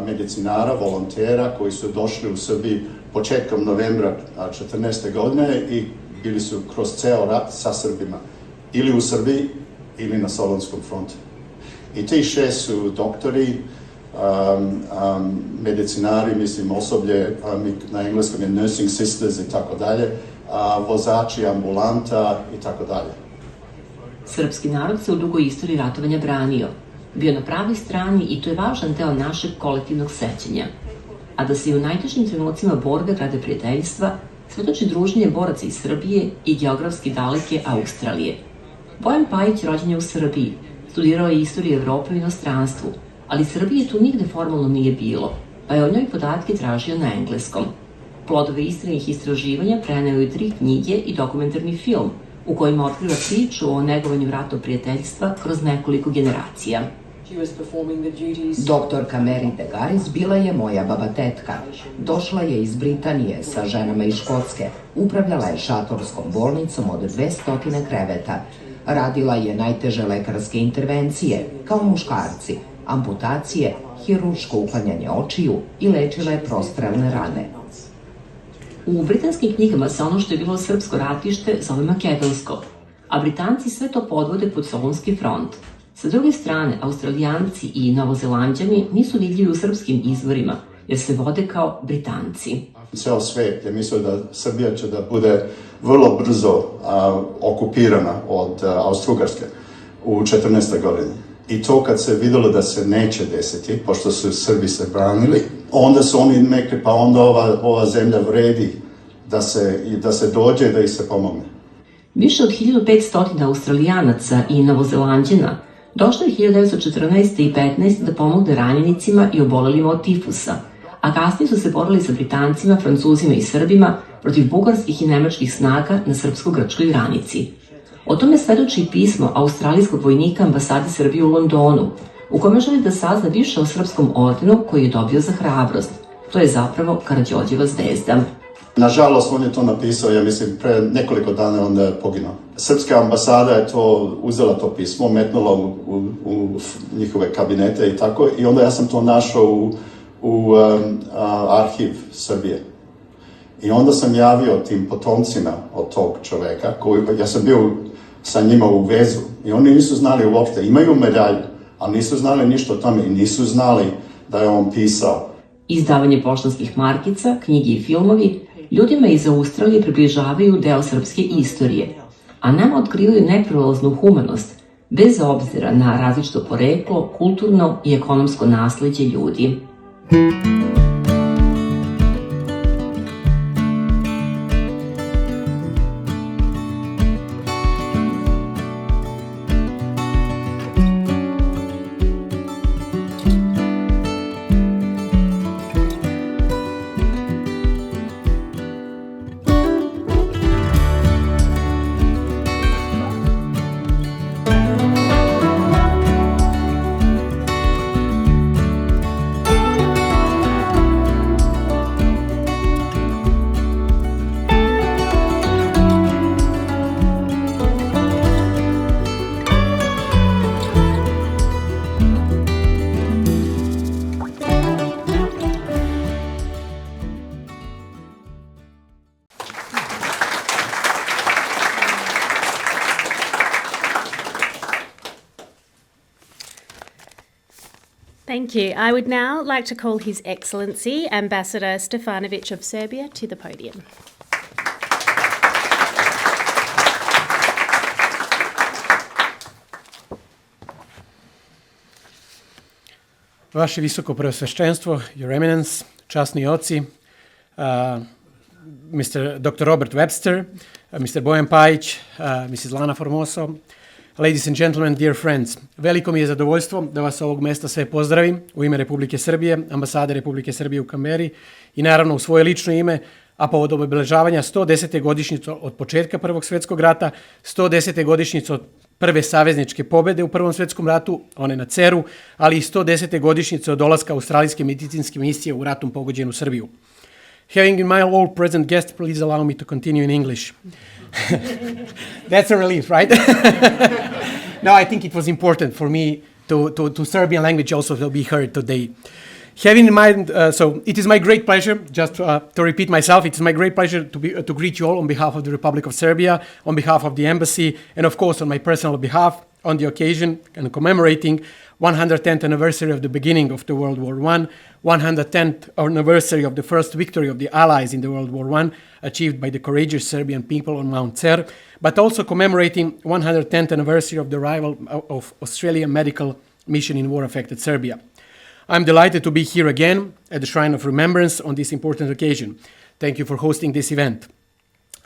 medicinara, volontera koji su došli u Srbiji početkom novembra 14. godine i bili su kroz ceo rat sa Srbima, ili u Srbiji ili na Solonskom frontu. I ti 6 su doktori, medicinari, mislim osoblje, na engleskom je nursing sisters i tako dalje, vozači ambulanta i tako dalje.
Srpski narod se u dugoj istoriji ratovanja branio. bio na pravoj strani i to je važan deo našeg kolektivnog sećanja. A da se i u najtežim trenucima borbe grade prijateljstva svedoči druženje boraca iz Srbije i geografski daleke Australije. Bojan Pajić rođen je u Srbiji, studirao je istoriju Evrope u inostranstvu, ali Srbije tu nigde formalno nije bilo, pa je o njoj podatke tražio na engleskom. Plodove istražnih istraživanja preneo je 3 knjige i dokumentarni film, u kojima otkriva priču o negovanju ratnog prijateljstva kroz nekoliko generacija.
Doktorka Mary Degaris bila je moja baba tetka. Došla je iz Britanije sa ženama iz Škotske. Upravljala je šatorskom bolnicom od 200 kreveta. Radila je najteže lekarske intervencije, kao muškarci, amputacije, hirurško uklanjanje očiju i lečila je prostrelne rane.
U britanskim knjigama se ono što je bilo srpsko ratište zove makedonsko, a Britanci sve to podvode pod Solunski front. Sa druge strane, Australijanci i Novozelanđani nisu vidljivi u srpskim izvorima, jer se vode kao Britanci.
Ceo svet je mislio da Srbija će da bude vrlo brzo okupirana od Austro-Ugarske u 14. godini. I to kad se videlo da se neće desiti, pošto su Srbi se branili, onda su oni mekli, pa onda ova zemlja vredi da se dođe da ih se pomogne.
Više od 1500 Australijanaca i Novozelanđana došlo je 1914. i 15. da pomogne ranjenicima i obolelima od tifusa, a kasnije su se borili sa Britancima, Francuzima i Srbima protiv bugarskih i nemačkih snaga na srpsko-grčkoj granici. O tome svedoči i pismo australijskog vojnika ambasade Srbije u Londonu, u kome želi da sazna više o srpskom ordenu koji je dobio za hrabrost. To je zapravo Karađorđeva zvezda.
Nažalost, on je to napisao, ja mislim, pre nekoliko dana onda je poginuo. Srpska ambasada je uzela to pismo, metnula u njihove kabinete i tako, i onda ja sam to našao u arhiv Srbije. I onda sam javio tim potomcima od tog čoveka, ja sam bio sa njima u vezu i oni nisu znali uopšte, imaju medalju, ali nisu znali ništa o tome i nisu znali da je on pisao.
Izdavanje poštanskih markica, knjigi i filmovi ljudima iz Australije približavaju deo srpske istorije, a nama otkrivaju neprolaznu humanost, bez obzira na različito poreklo, kulturno i ekonomsko nasleđe ljudi.
Thank you. I would now like to call His Excellency Ambassador Stefanovic of Serbia to the podium.
Vaše visoko preosvešćenstvo, Your Eminence, časni oci, Mr. Dr. Robert Webster, Mr. Bojan Pajić, Mrs. Lana Formoso, ladies and gentlemen, dear friends, veliko mi je zadovoljstvo da vas sa ovog mesta sve pozdravim u ime Republike Srbije, ambasade Republike Srbije u Kamberi i naravno u svoje lično ime, a povodom obeležavanja 110. godišnjice od početka Prvog svjetskog rata, 110. godišnjice od prve savezničke pobjede u Prvom svjetskom ratu, one na Ceru, ali i 110. godišnjice od dolaska australijske medicinske misije u ratom pogođenu Srbiju. Having in mind all present guests, please allow me to continue in English. That's a relief, right? No, I think it was important for me to Serbian language also to be heard today. Having in mind, so it is my great pleasure, just to repeat myself, it is my great pleasure to greet you all on behalf of the Republic of Serbia, on behalf of the embassy, and of course on my personal behalf, on the occasion and commemorating 110th anniversary of the beginning of the World War I, 110th anniversary of the first victory of the Allies in the World War I, achieved by the courageous Serbian people on Mount Cer, but also commemorating 110th anniversary of the arrival of Australian medical mission in war-affected Serbia. I'm delighted to be here again at the Shrine of Remembrance on this important occasion. Thank you for hosting this event.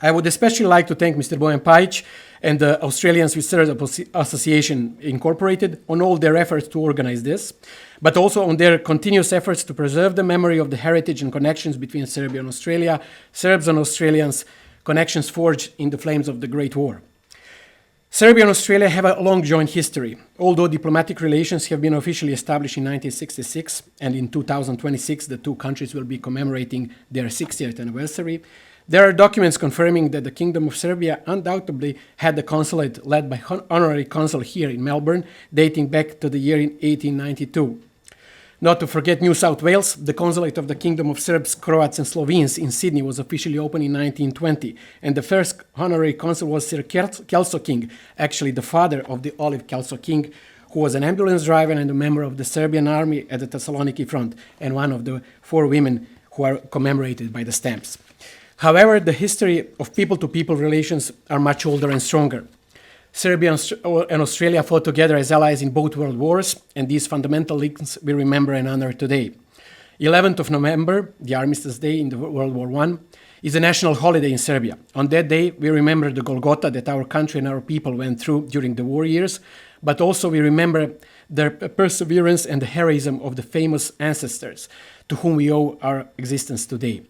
I would especially like to thank Mr. Bojan Pajic and the Australian Swiss Serbs Association Incorporated on all their efforts to organize this, but also on their continuous efforts to preserve the memory of the heritage and connections between Serbia and Australia, Serbs and Australians, connections forged in the flames of the Great War. Serbia and Australia have a long joint history. Although diplomatic relations have been officially established in 1966, and in 2026 the two countries will be commemorating their 60th anniversary, there are documents confirming that the Kingdom of Serbia undoubtedly had a consulate led by honorary consul here in Melbourne, dating back to the year 1892. Not to forget New South Wales, the consulate of the Kingdom of Serbs, Croats and Slovenes in Sydney was officially opened in 1920, and the first honorary consul was Sir Kelso King, actually the father of the Olive Kelso King, who was an ambulance driver and a member of the Serbian army at the Thessaloniki front, and one of the 4 women who are commemorated by the stamps. However, the history of people-to-people relations are much older and stronger. Serbia and Australia fought together as allies in both world wars, and these fundamental links we remember and honor today. 11th of November, the Armistice Day in the World War I, is a national holiday in Serbia. On that day, we remember the Golgotha that our country and our people went through during the war years, but also we remember their perseverance and the heroism of the famous ancestors to whom we owe our existence today.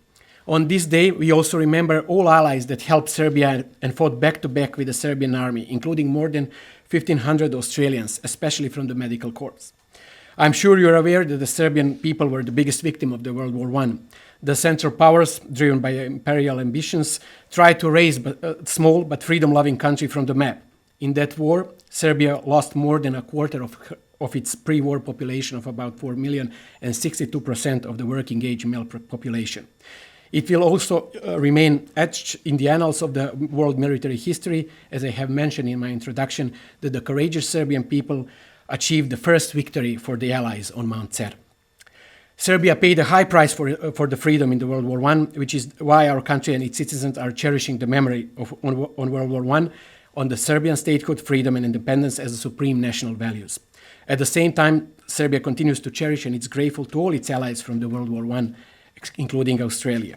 On this day, we also remember all allies that helped Serbia and fought back-to-back with the Serbian army, including more than 1,500 Australians, especially from the medical corps. I'm sure you're aware that the Serbian people were the biggest victim of the World War I. The Central Powers, driven by imperial ambitions, tried to raise a small but freedom-loving country from the map. In that war, Serbia lost more than a quarter of its pre-war population of about 4 million and 62% of the working-age male population. It will also remain etched in the annals of the world military history, as I have mentioned in my introduction, that the courageous Serbian people achieved the first victory for the Allies on Mount Cer. Serbia paid a high price for the freedom in the World War I, which is why our country and its citizens are cherishing the memory of on World War I, on the Serbian statehood, freedom and independence as the supreme national values. At the same time, Serbia continues to cherish and is grateful to all its allies from the World War I, including Australia.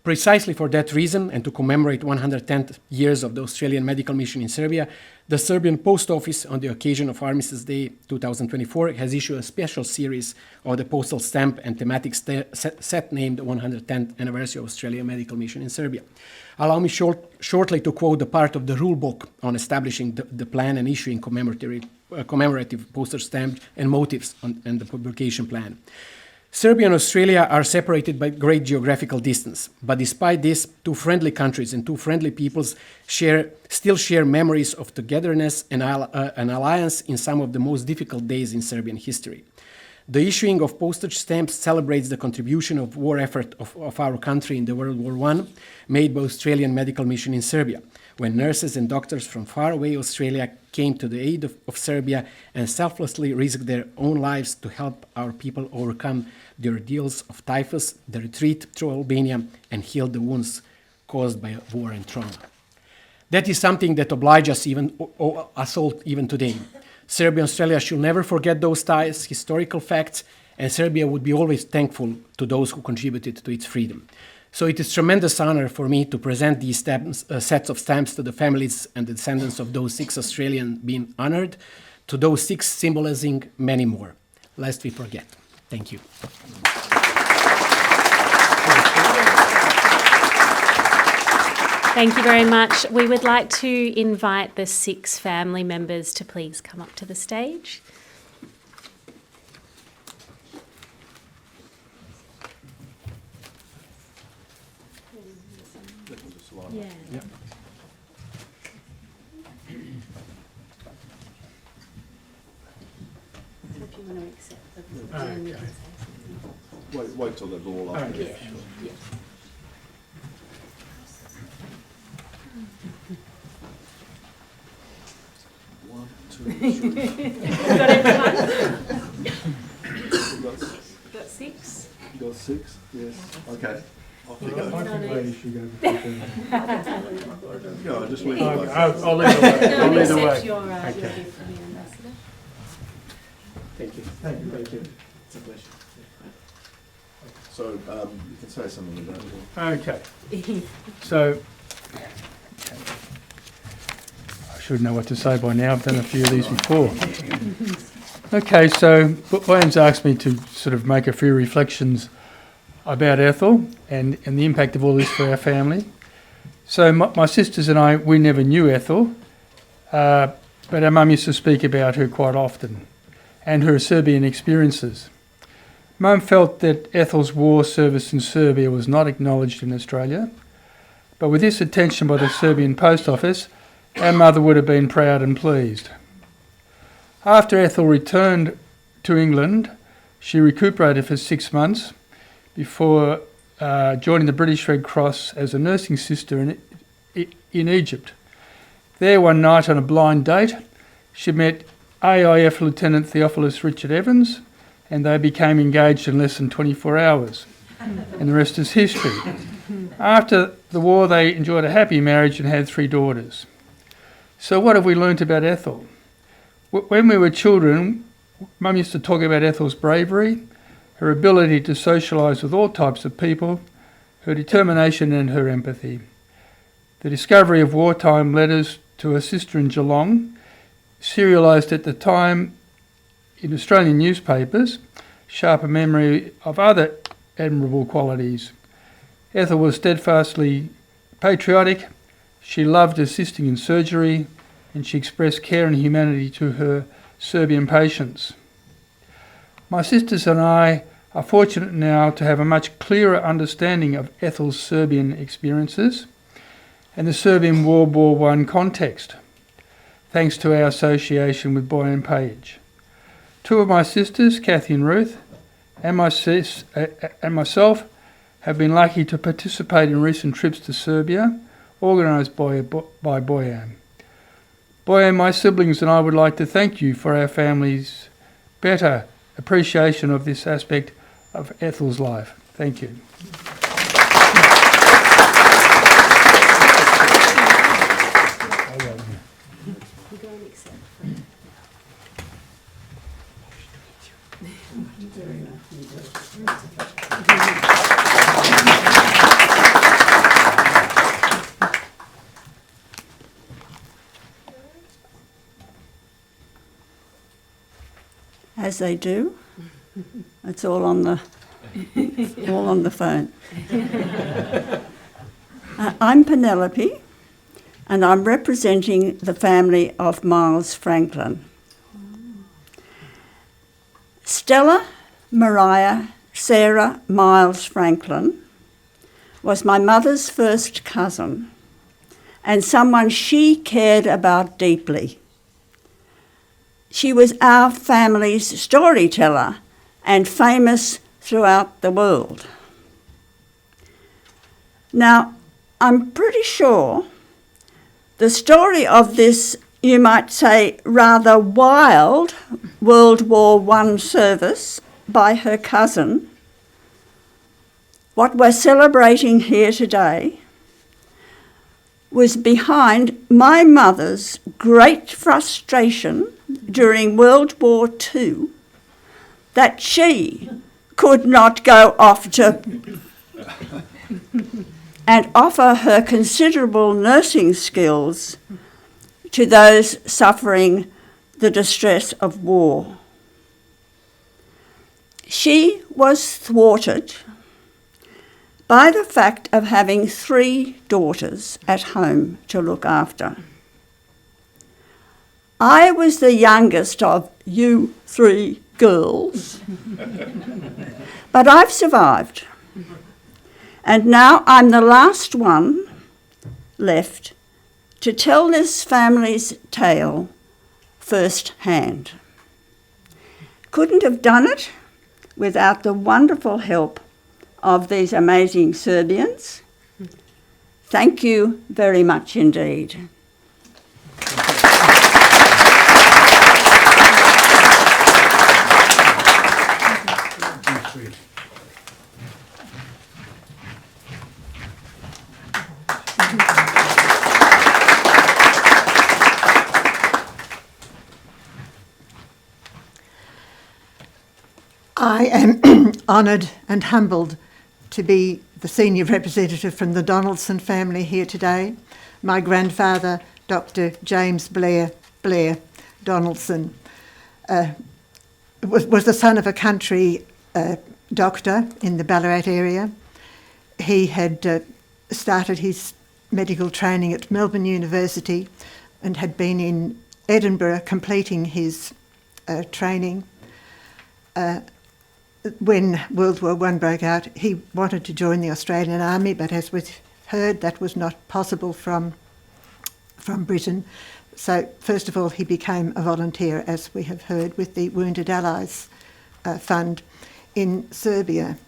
Precisely for that reason, and to commemorate 110 years of the Australian medical mission in Serbia, the Serbian Post Office, on the occasion of Armistice Day 2024, has issued a special series of the postal stamp and thematic set named 110th Anniversary of Australian Medical Mission in Serbia. Allow me shortly to quote the part of the rule book on establishing the plan and issuing commemorative postage stamp and motives and the publication plan. Serbia and Australia are separated by great geographical distance, but despite this, two friendly countries and two friendly peoples still share memories of togetherness and an alliance in some of the most difficult days in Serbian history. The issuing of postage stamps celebrates the contribution of war effort of our country in the World War I, made by Australian Medical Mission in Serbia, when nurses and doctors from far away Australia came to the aid of Serbia and selflessly risked their own lives to help our people overcome the ordeals of typhus, the retreat through Albania, and heal the wounds caused by war and trauma. That is something that obliges us all even today. Serbia and Australia should never forget those ties, historical facts, and Serbia would be always thankful to those who contributed to its freedom. So it is a tremendous honor for me to present these sets of stamps to the families and the descendants of those 6 Australians being honored, to those 6 symbolizing many more. Lest we forget. Thank you.
Thank you very much. We would like to invite the 6 family members to please come up to the stage. Yeah. Yep. If you want to accept the
okay. Wait till they're all up.
Yeah. Sure. Yeah.
One, two, three.
Got everyone? Got 6?
You got 6? Yes. Okay.
I think you should go before
No, just leave it
I'll lead the way. I'll lead the way.
Your
okay.
gift from the ambassador.
Thank you. Thank you. Thank you. It's a pleasure.
So you can say something about it.
Okay. So, I should know what to say by now. I've done a few of these before. Okay, so Boyan's asked me to sort of make a few reflections about Ethel and the impact of all this for our family. So my sisters and I, we never knew Ethel, but our mum used to speak about her quite often and her Serbian experiences. Mum felt that Ethel's war service in Serbia was not acknowledged in Australia, but with this attention by the Serbian Post Office, our mother would have been proud and pleased. After Ethel returned to England, she recuperated for 6 months before joining the British Red Cross as a nursing sister in Egypt. There one night on a blind date, she met AIF Lieutenant Theophilus Richard Evans, and they became engaged in less than 24 hours. And the rest is history. After the war, they enjoyed a happy marriage and had 3 daughters. So what have we learnt about Ethel? When we were children, Mum used to talk about Ethel's bravery, her ability to socialise with all types of people, her determination and her empathy. The discovery of wartime letters to her sister in Geelong, serialised at the time in Australian newspapers, sharp a memory of other admirable qualities. Ethel was steadfastly patriotic, she loved assisting in surgery, and she expressed care and humanity to her Serbian patients. My sisters and I are fortunate now to have a much clearer understanding of Ethel's Serbian experiences and the Serbian World War I context, thanks to our association with Boyan Page. 2 of my sisters, Kathy and Ruth, and myself, have been lucky to participate in recent trips to Serbia, organised by Boyan. Boyan, my siblings and I would like to thank you for our family's better appreciation of this aspect of Ethel's life. Thank you.
As they do. It's all on the phone. I'm Penelope, and I'm representing the family of Miles Franklin. Stella Mariah Sarah Miles Franklin was my mother's first cousin and someone she cared about deeply. She was our family's storyteller and famous throughout the world. Now, I'm pretty sure the story of this, you might say, rather wild World War I service by her cousin, what we're celebrating here today, was behind my mother's great frustration during World War II that she could not go off to and offer her considerable nursing skills to those suffering the distress of war. She was thwarted by the fact of having 3 daughters at home to look after. I was the youngest of you 3 girls, but I've survived. And now I'm the last one left to tell this family's tale firsthand. Couldn't have done it without the wonderful help of these amazing Serbians. Thank you very much indeed.
I am honoured and humbled to be the senior representative from the Donaldson family here today. My grandfather, Dr. James Blair Donaldson, was the son of a country doctor in the Ballarat area. He had started his medical training at Melbourne University and had been in Edinburgh completing his training. When World War I broke out, he wanted to join the Australian Army, but as we've heard, that was not possible from Britain. So first of all, he became a volunteer, as we have heard, with the Wounded Allies Fund in Serbia.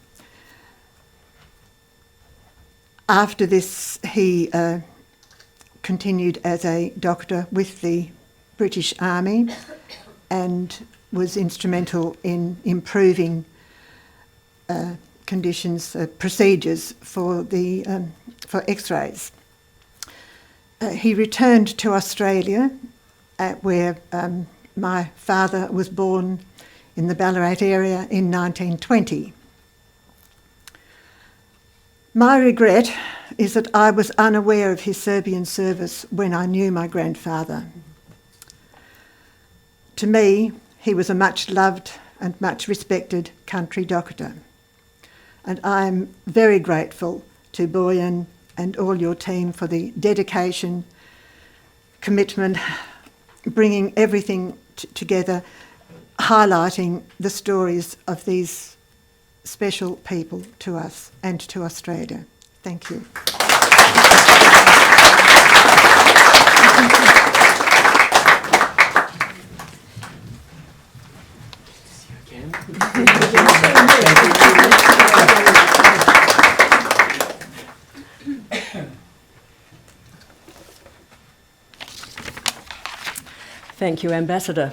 After this, he continued as a doctor with the British Army and was instrumental in improving conditions, procedures for X-rays. He returned to Australia, where my father was born in the Ballarat area in 1920. My regret is that I was unaware of his Serbian service when I knew my grandfather. To me, he was a much loved and much respected country doctor. And I'm very grateful to Bojan and all your team for the dedication, commitment, bringing everything together, highlighting the stories of these special people to us and to Australia. Thank you.
Thank you, Ambassador.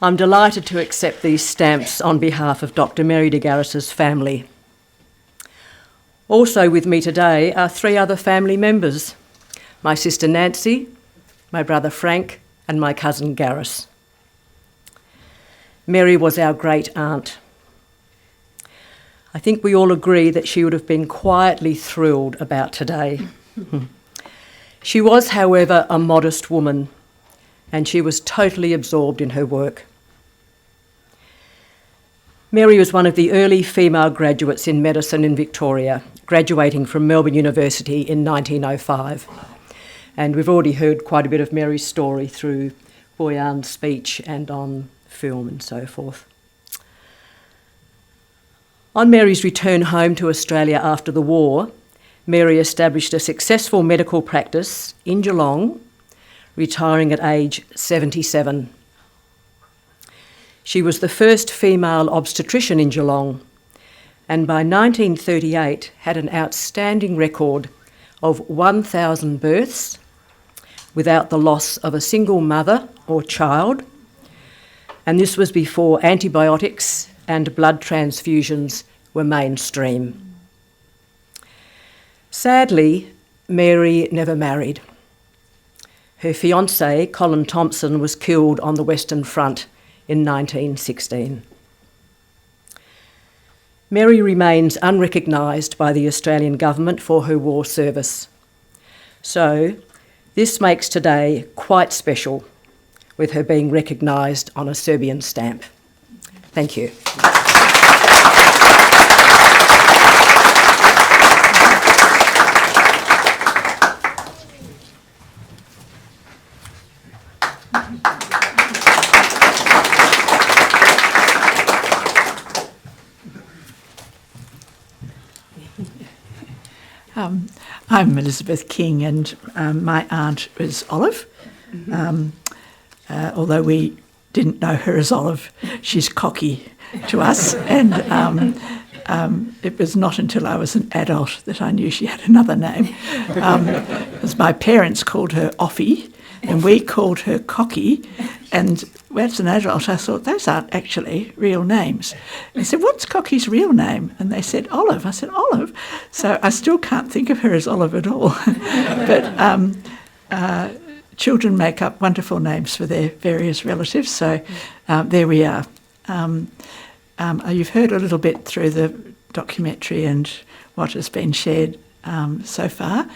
I'm delighted to accept these stamps on behalf of Dr. Mary de Garris's family. Also with me today are three other family members: my sister Nancy, my brother Frank, and my cousin Garris. Mary was our great aunt. I think we all agree that she would have been quietly thrilled about today. She was, however, a modest woman, and she was totally absorbed in her work. Mary was one of the early female graduates in medicine in Victoria, graduating from Melbourne University in 1905. And we've already heard quite a bit of Mary's story through Bojan's speech and on film and so forth. On Mary's return home to Australia after the war, Mary established a successful medical practice in Geelong, retiring at age 77. She was the first female obstetrician in Geelong, and by 1938 had an outstanding record of 1,000 births without the loss of a single mother or child, and this was before antibiotics and blood transfusions were mainstream. Sadly, Mary never married. Her fiancé, Colin Thompson, was killed on the Western Front in 1916. Mary remains unrecognised by the Australian government for her war service. So, this makes today quite special, with her being recognised on a Serbian stamp. Thank you.
I'm Elizabeth King, and my aunt is Olive. Although we didn't know her as Olive, she's cocky to us, and it was not until I was an adult that I knew she had another name. Because my parents called her Offie, and we called her Cocky, and as an adult I thought, those aren't actually real names. I said, what's Cocky's real name? And they said, Olive. I said, Olive? So I still can't think of her as Olive at all. But children make up wonderful names for their various relatives, so there we are. You've heard a little bit through the documentary and what has been shared so far.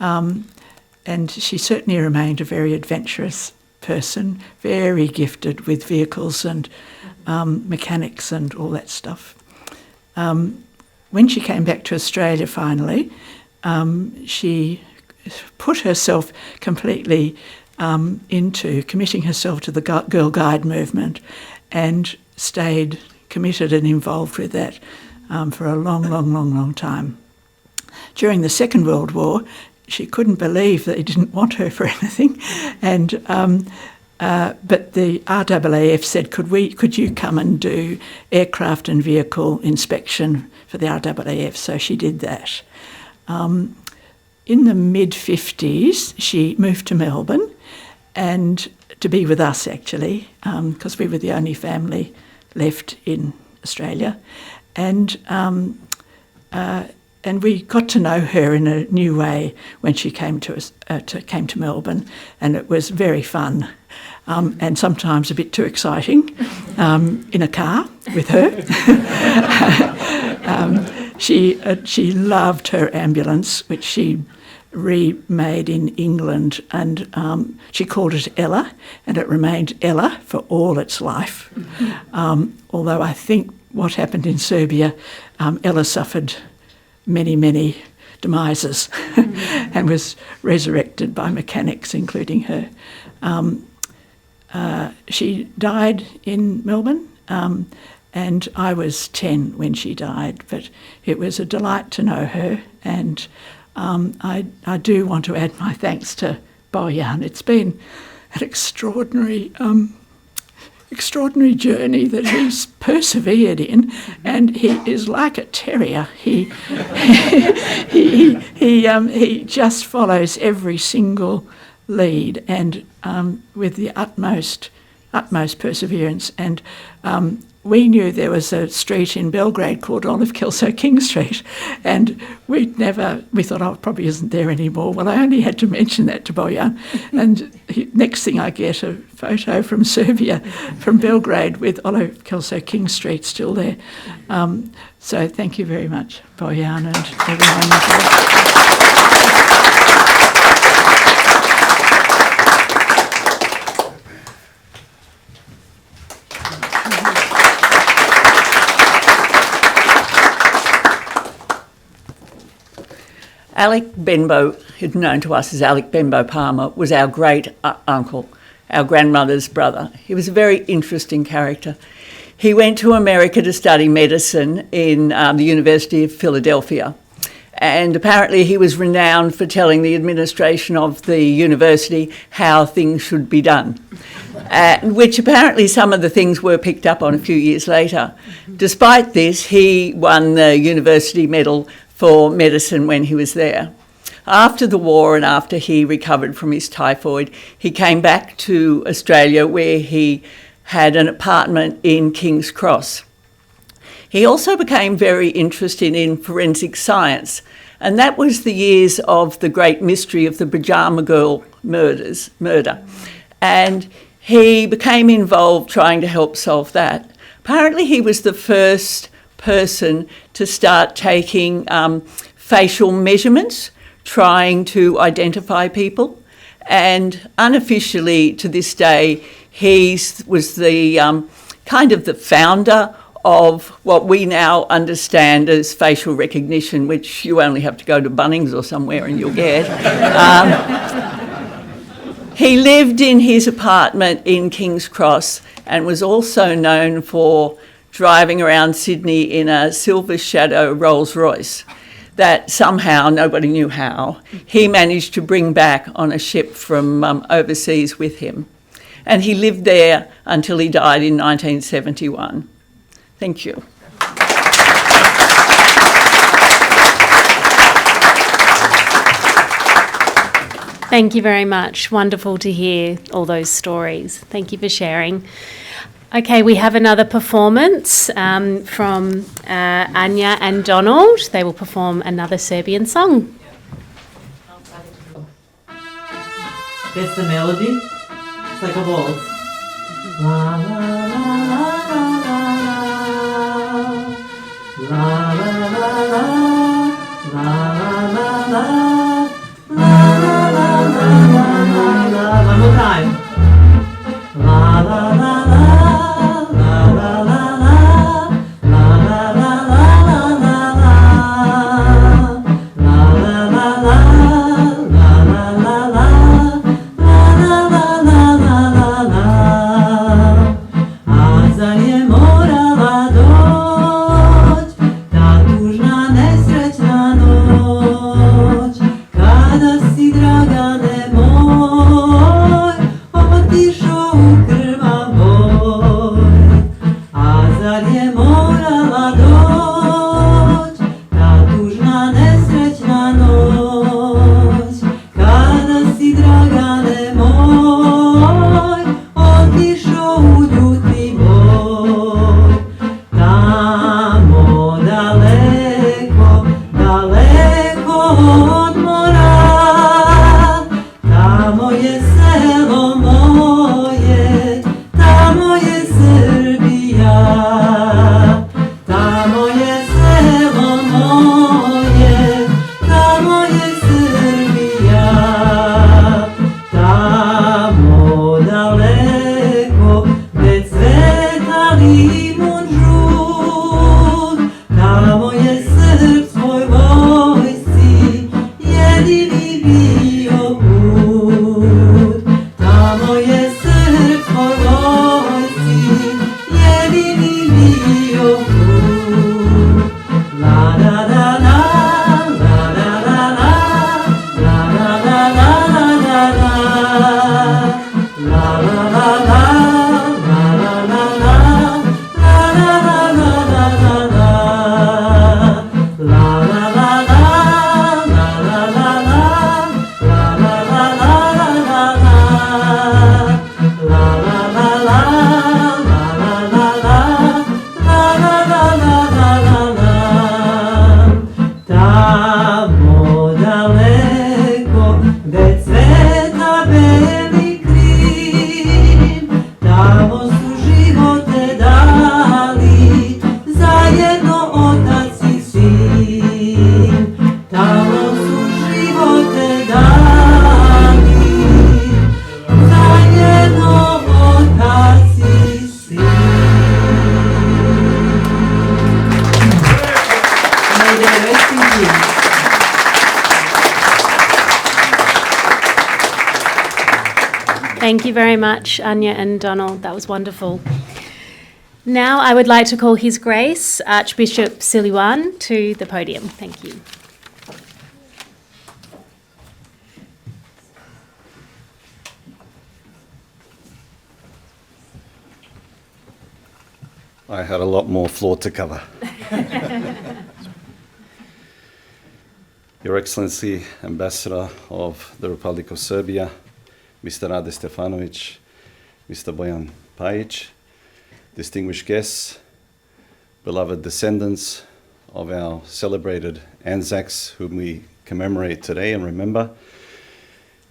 And she certainly remained a very adventurous person, very gifted with vehicles and mechanics and all that stuff. When she came back to Australia finally, she put herself completely into committing herself to the Girl Guide movement and stayed committed and involved with that for a long time. During the Second World War, she couldn't believe that they didn't want her for anything, and but the RAAF said, could you come and do aircraft and vehicle inspection for the RAAF? So she did that. In the mid-50s, she moved to Melbourne, and to be with us actually, because we were the only family left in Australia, and we got to know her in a new way when she came to us, came to Melbourne, and it was very fun, and sometimes a bit too exciting in a car with her. She loved her ambulance, which she remade in England, and she called it Ella, and it remained Ella for all its life. Although I think what happened in Serbia, Ella suffered many demises and was resurrected by mechanics, including her. She died in Melbourne, and I was 10 when she died, but it was a delight to know her, and I do want to add my thanks to Bojan. It's been an extraordinary journey that he's persevered in, and he is like a terrier. He just follows every single lead, and with the utmost perseverance. And we knew there was a street in Belgrade called Olive Kelso King Street, and we thought, oh, it probably isn't there anymore. Well, I only had to mention that to Bojan, and next thing I get a photo from Serbia, from Belgrade, with Olive Kelso King Street still there. So thank you very much, Bojan, and everyone involved.
Alec Benbow, who's known to us as Alec Benbow Palmer, was our great uncle, our grandmother's brother. He was a very interesting character. He went to America to study medicine in the University of Philadelphia, and apparently he was renowned for telling the administration of the university how things should be done, which apparently some of the things were picked up on a few years later. Despite this, he won the university medal for medicine when he was there. After the war and after he recovered from his typhoid, he came back to Australia, where he had an apartment in King's Cross. He also became very interested in forensic science, and that was the years of the great mystery of the Pyjama Girl murder. And he became involved trying to help solve that. Apparently he was the first person to start taking facial measurements, trying to identify people, and unofficially to this day he was the kind of the founder of what we now understand as facial recognition, which you only have to go to Bunnings or somewhere and you'll get. He lived in his apartment in King's Cross and was also known for driving around Sydney in a Silver Shadow Rolls Royce that somehow, nobody knew how, he managed to bring back on a ship from overseas with him. And he lived there until he died in 1971. Thank you.
Thank you very much. Wonderful to hear all those stories. Thank you for sharing. Okay, we have another performance from Anja and Donald. They will perform another Serbian song.
That's the melody. It's like a waltz. La la la la la la. One more time. La la la la la la la la la la la la Azar je morala doć, ta tužna nesrećna noć, kada si Dragane moj otišao u krvav boj. Azar je morala doć, ta tužna nesrećna noć, kada si Dragane moj otišao u ljuti boj. Tamo daleko, daleko od mora, tamo je selo moje, tamo je Srbija. Tamo je selo moje, tamo je Srbija. Tamo daleko, gde cveta limun žut, tamo je srpskoj vojsci jedini bio put. Tamo je srpskoj vojsci jedini bio put. La la la la, la la la la, la la la la la la la. La la la la, la la la la, la la la la la la la. La la la la, la la la la, la la la la la la la. La la la la, la la la la, la la la la la la la. Tamo daleko, gde cveta beli krin, tamo su živote dali, zajedno otac i sin. Tamo su živote dali, zajedno otac i sin. May they rest in peace.
Thank you very much, Anya and Donald. That was wonderful. Now I would like to call His Grace Archbishop Siliwan to the podium. Thank you.
I had a lot more floor to cover. Your Excellency, Ambassador of the Republic of Serbia, Mr. Rade Stefanovic, Mr. Bojan Pajic, distinguished guests, beloved descendants of our celebrated Anzacs whom we commemorate today and remember,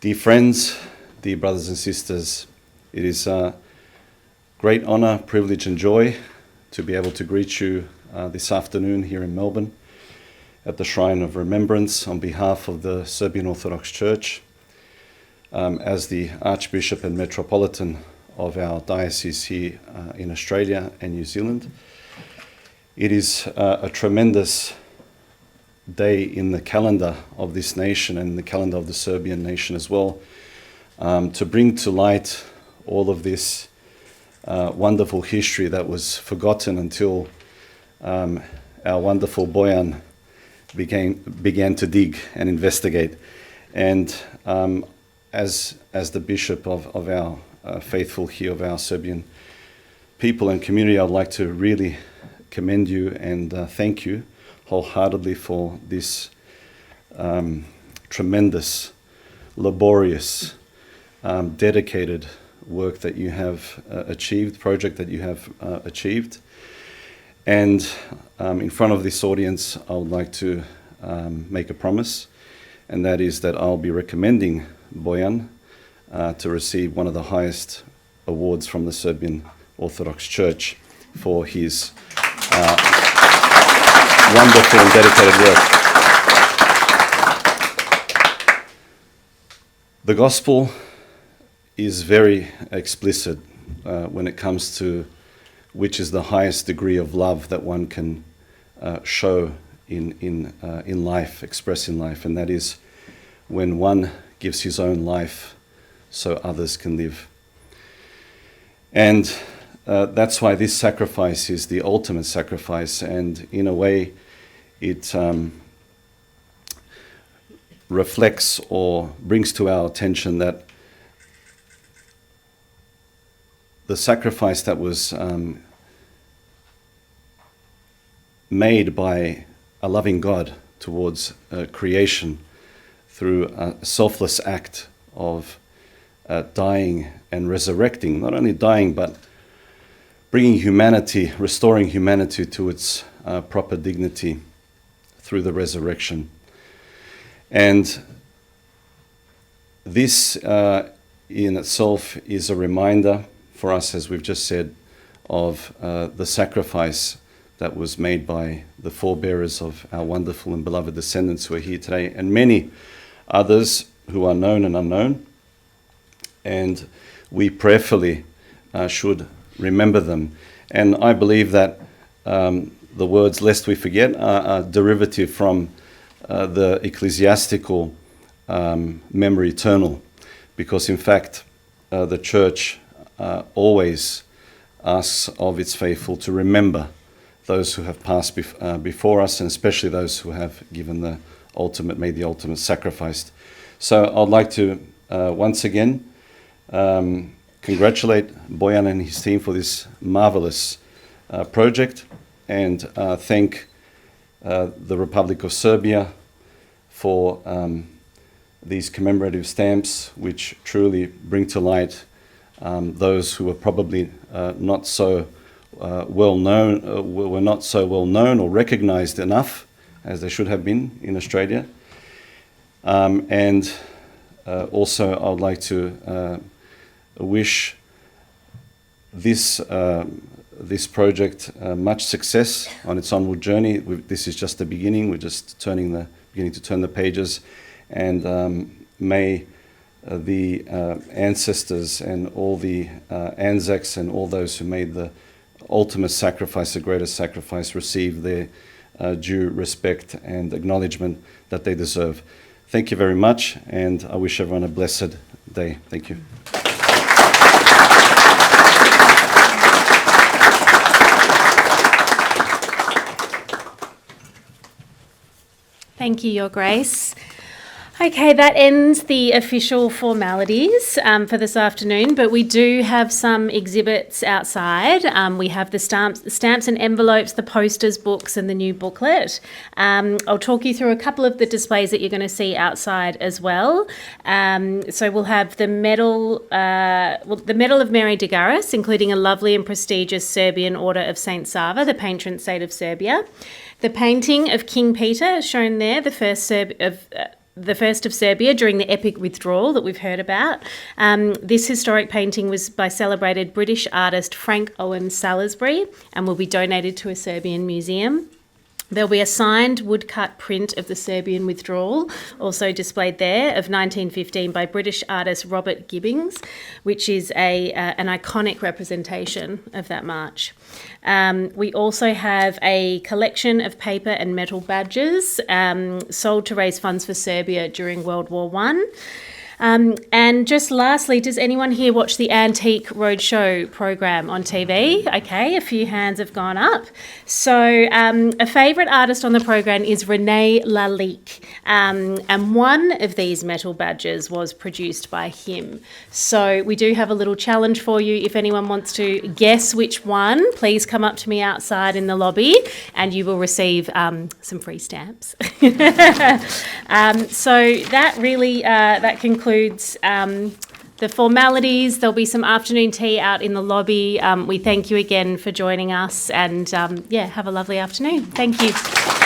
dear friends, dear brothers and sisters, it is a great honour, privilege and joy to be able to greet you this afternoon here in Melbourne at the Shrine of Remembrance on behalf of the Serbian Orthodox Church. As the Archbishop and Metropolitan of our diocese here in Australia and New Zealand. It is a tremendous day in the calendar of this nation and the calendar of the Serbian nation as well, to bring to light all of this wonderful history that was forgotten until our wonderful Bojan began to dig and investigate. And as the bishop of our faithful here, of our Serbian people and community, I'd like to really commend you and thank you wholeheartedly for this tremendous, laborious, dedicated work that you have achieved, project that you have achieved. And in front of this audience, I would like to make a promise, and that is that I'll be recommending Bojan to receive one of the highest awards from the Serbian Orthodox Church for his wonderful and dedicated work. The gospel is very explicit when it comes to which is the highest degree of love that one can show in life, express in life, and that is when one gives his own life so others can live. And that's why this sacrifice is the ultimate sacrifice, and in a way it reflects or brings to our attention that the sacrifice that was made by a loving God towards creation through a selfless act of dying and resurrecting, not only dying but bringing humanity, restoring humanity to its proper dignity through the resurrection. And this in itself is a reminder for us, as we've just said, of the sacrifice that was made by the forebearers of our wonderful and beloved descendants who are here today, and many others who are known and unknown. And we prayerfully should remember them. And I believe that the words "lest we forget" are derivative from the ecclesiastical memory eternal, because in fact the church always asks of its faithful to remember those who have passed before us, and especially those who have given made the ultimate sacrifice. So I'd like to once again congratulate Bojan and his team for this marvelous project, and thank the Republic of Serbia for these commemorative stamps, which truly bring to light those who are probably not so well known, were not so well known or recognised enough as they should have been in Australia. And also, I would like to wish this project much success on its onward journey. This is just the beginning. We're just beginning to turn the pages, and may the ancestors and all the Anzacs and all those who made the ultimate sacrifice, the greatest sacrifice, receive their due respect and acknowledgement that they deserve. Thank you very much, and I wish everyone a blessed day. Thank you.
Thank you, Your Grace. Okay, that ends the official formalities for this afternoon, but we do have some exhibits outside. We have the stamps and envelopes, the posters, books, and the new booklet. I'll talk you through a couple of the displays that you're going to see outside as well. So we'll have the medal of Mary de Garis, including a lovely and prestigious Serbian Order of Saint Sava, the patron saint of Serbia. The painting of King Peter, shown there, the first of Serbia during the epic withdrawal that we've heard about. This historic painting was by celebrated British artist Frank Owen Salisbury and will be donated to a Serbian museum. There'll be a signed woodcut print of the Serbian withdrawal, also displayed there, of 1915 by British artist Robert Gibbings, which is an iconic representation of that march. We also have a collection of paper and metal badges sold to raise funds for Serbia during World War I. And just lastly, does anyone here watch the Antique Roadshow program on TV? Okay, a few hands have gone up. So a favourite artist on the program is Renee Lalique, and one of these metal badges was produced by him. So we do have a little challenge for you. If anyone wants to guess which one, please come up to me outside in the lobby and you will receive some free stamps. So that really, that concludes the formalities. There'll be some afternoon tea out in the lobby. We thank you again for joining us, and have a lovely afternoon. Thank you.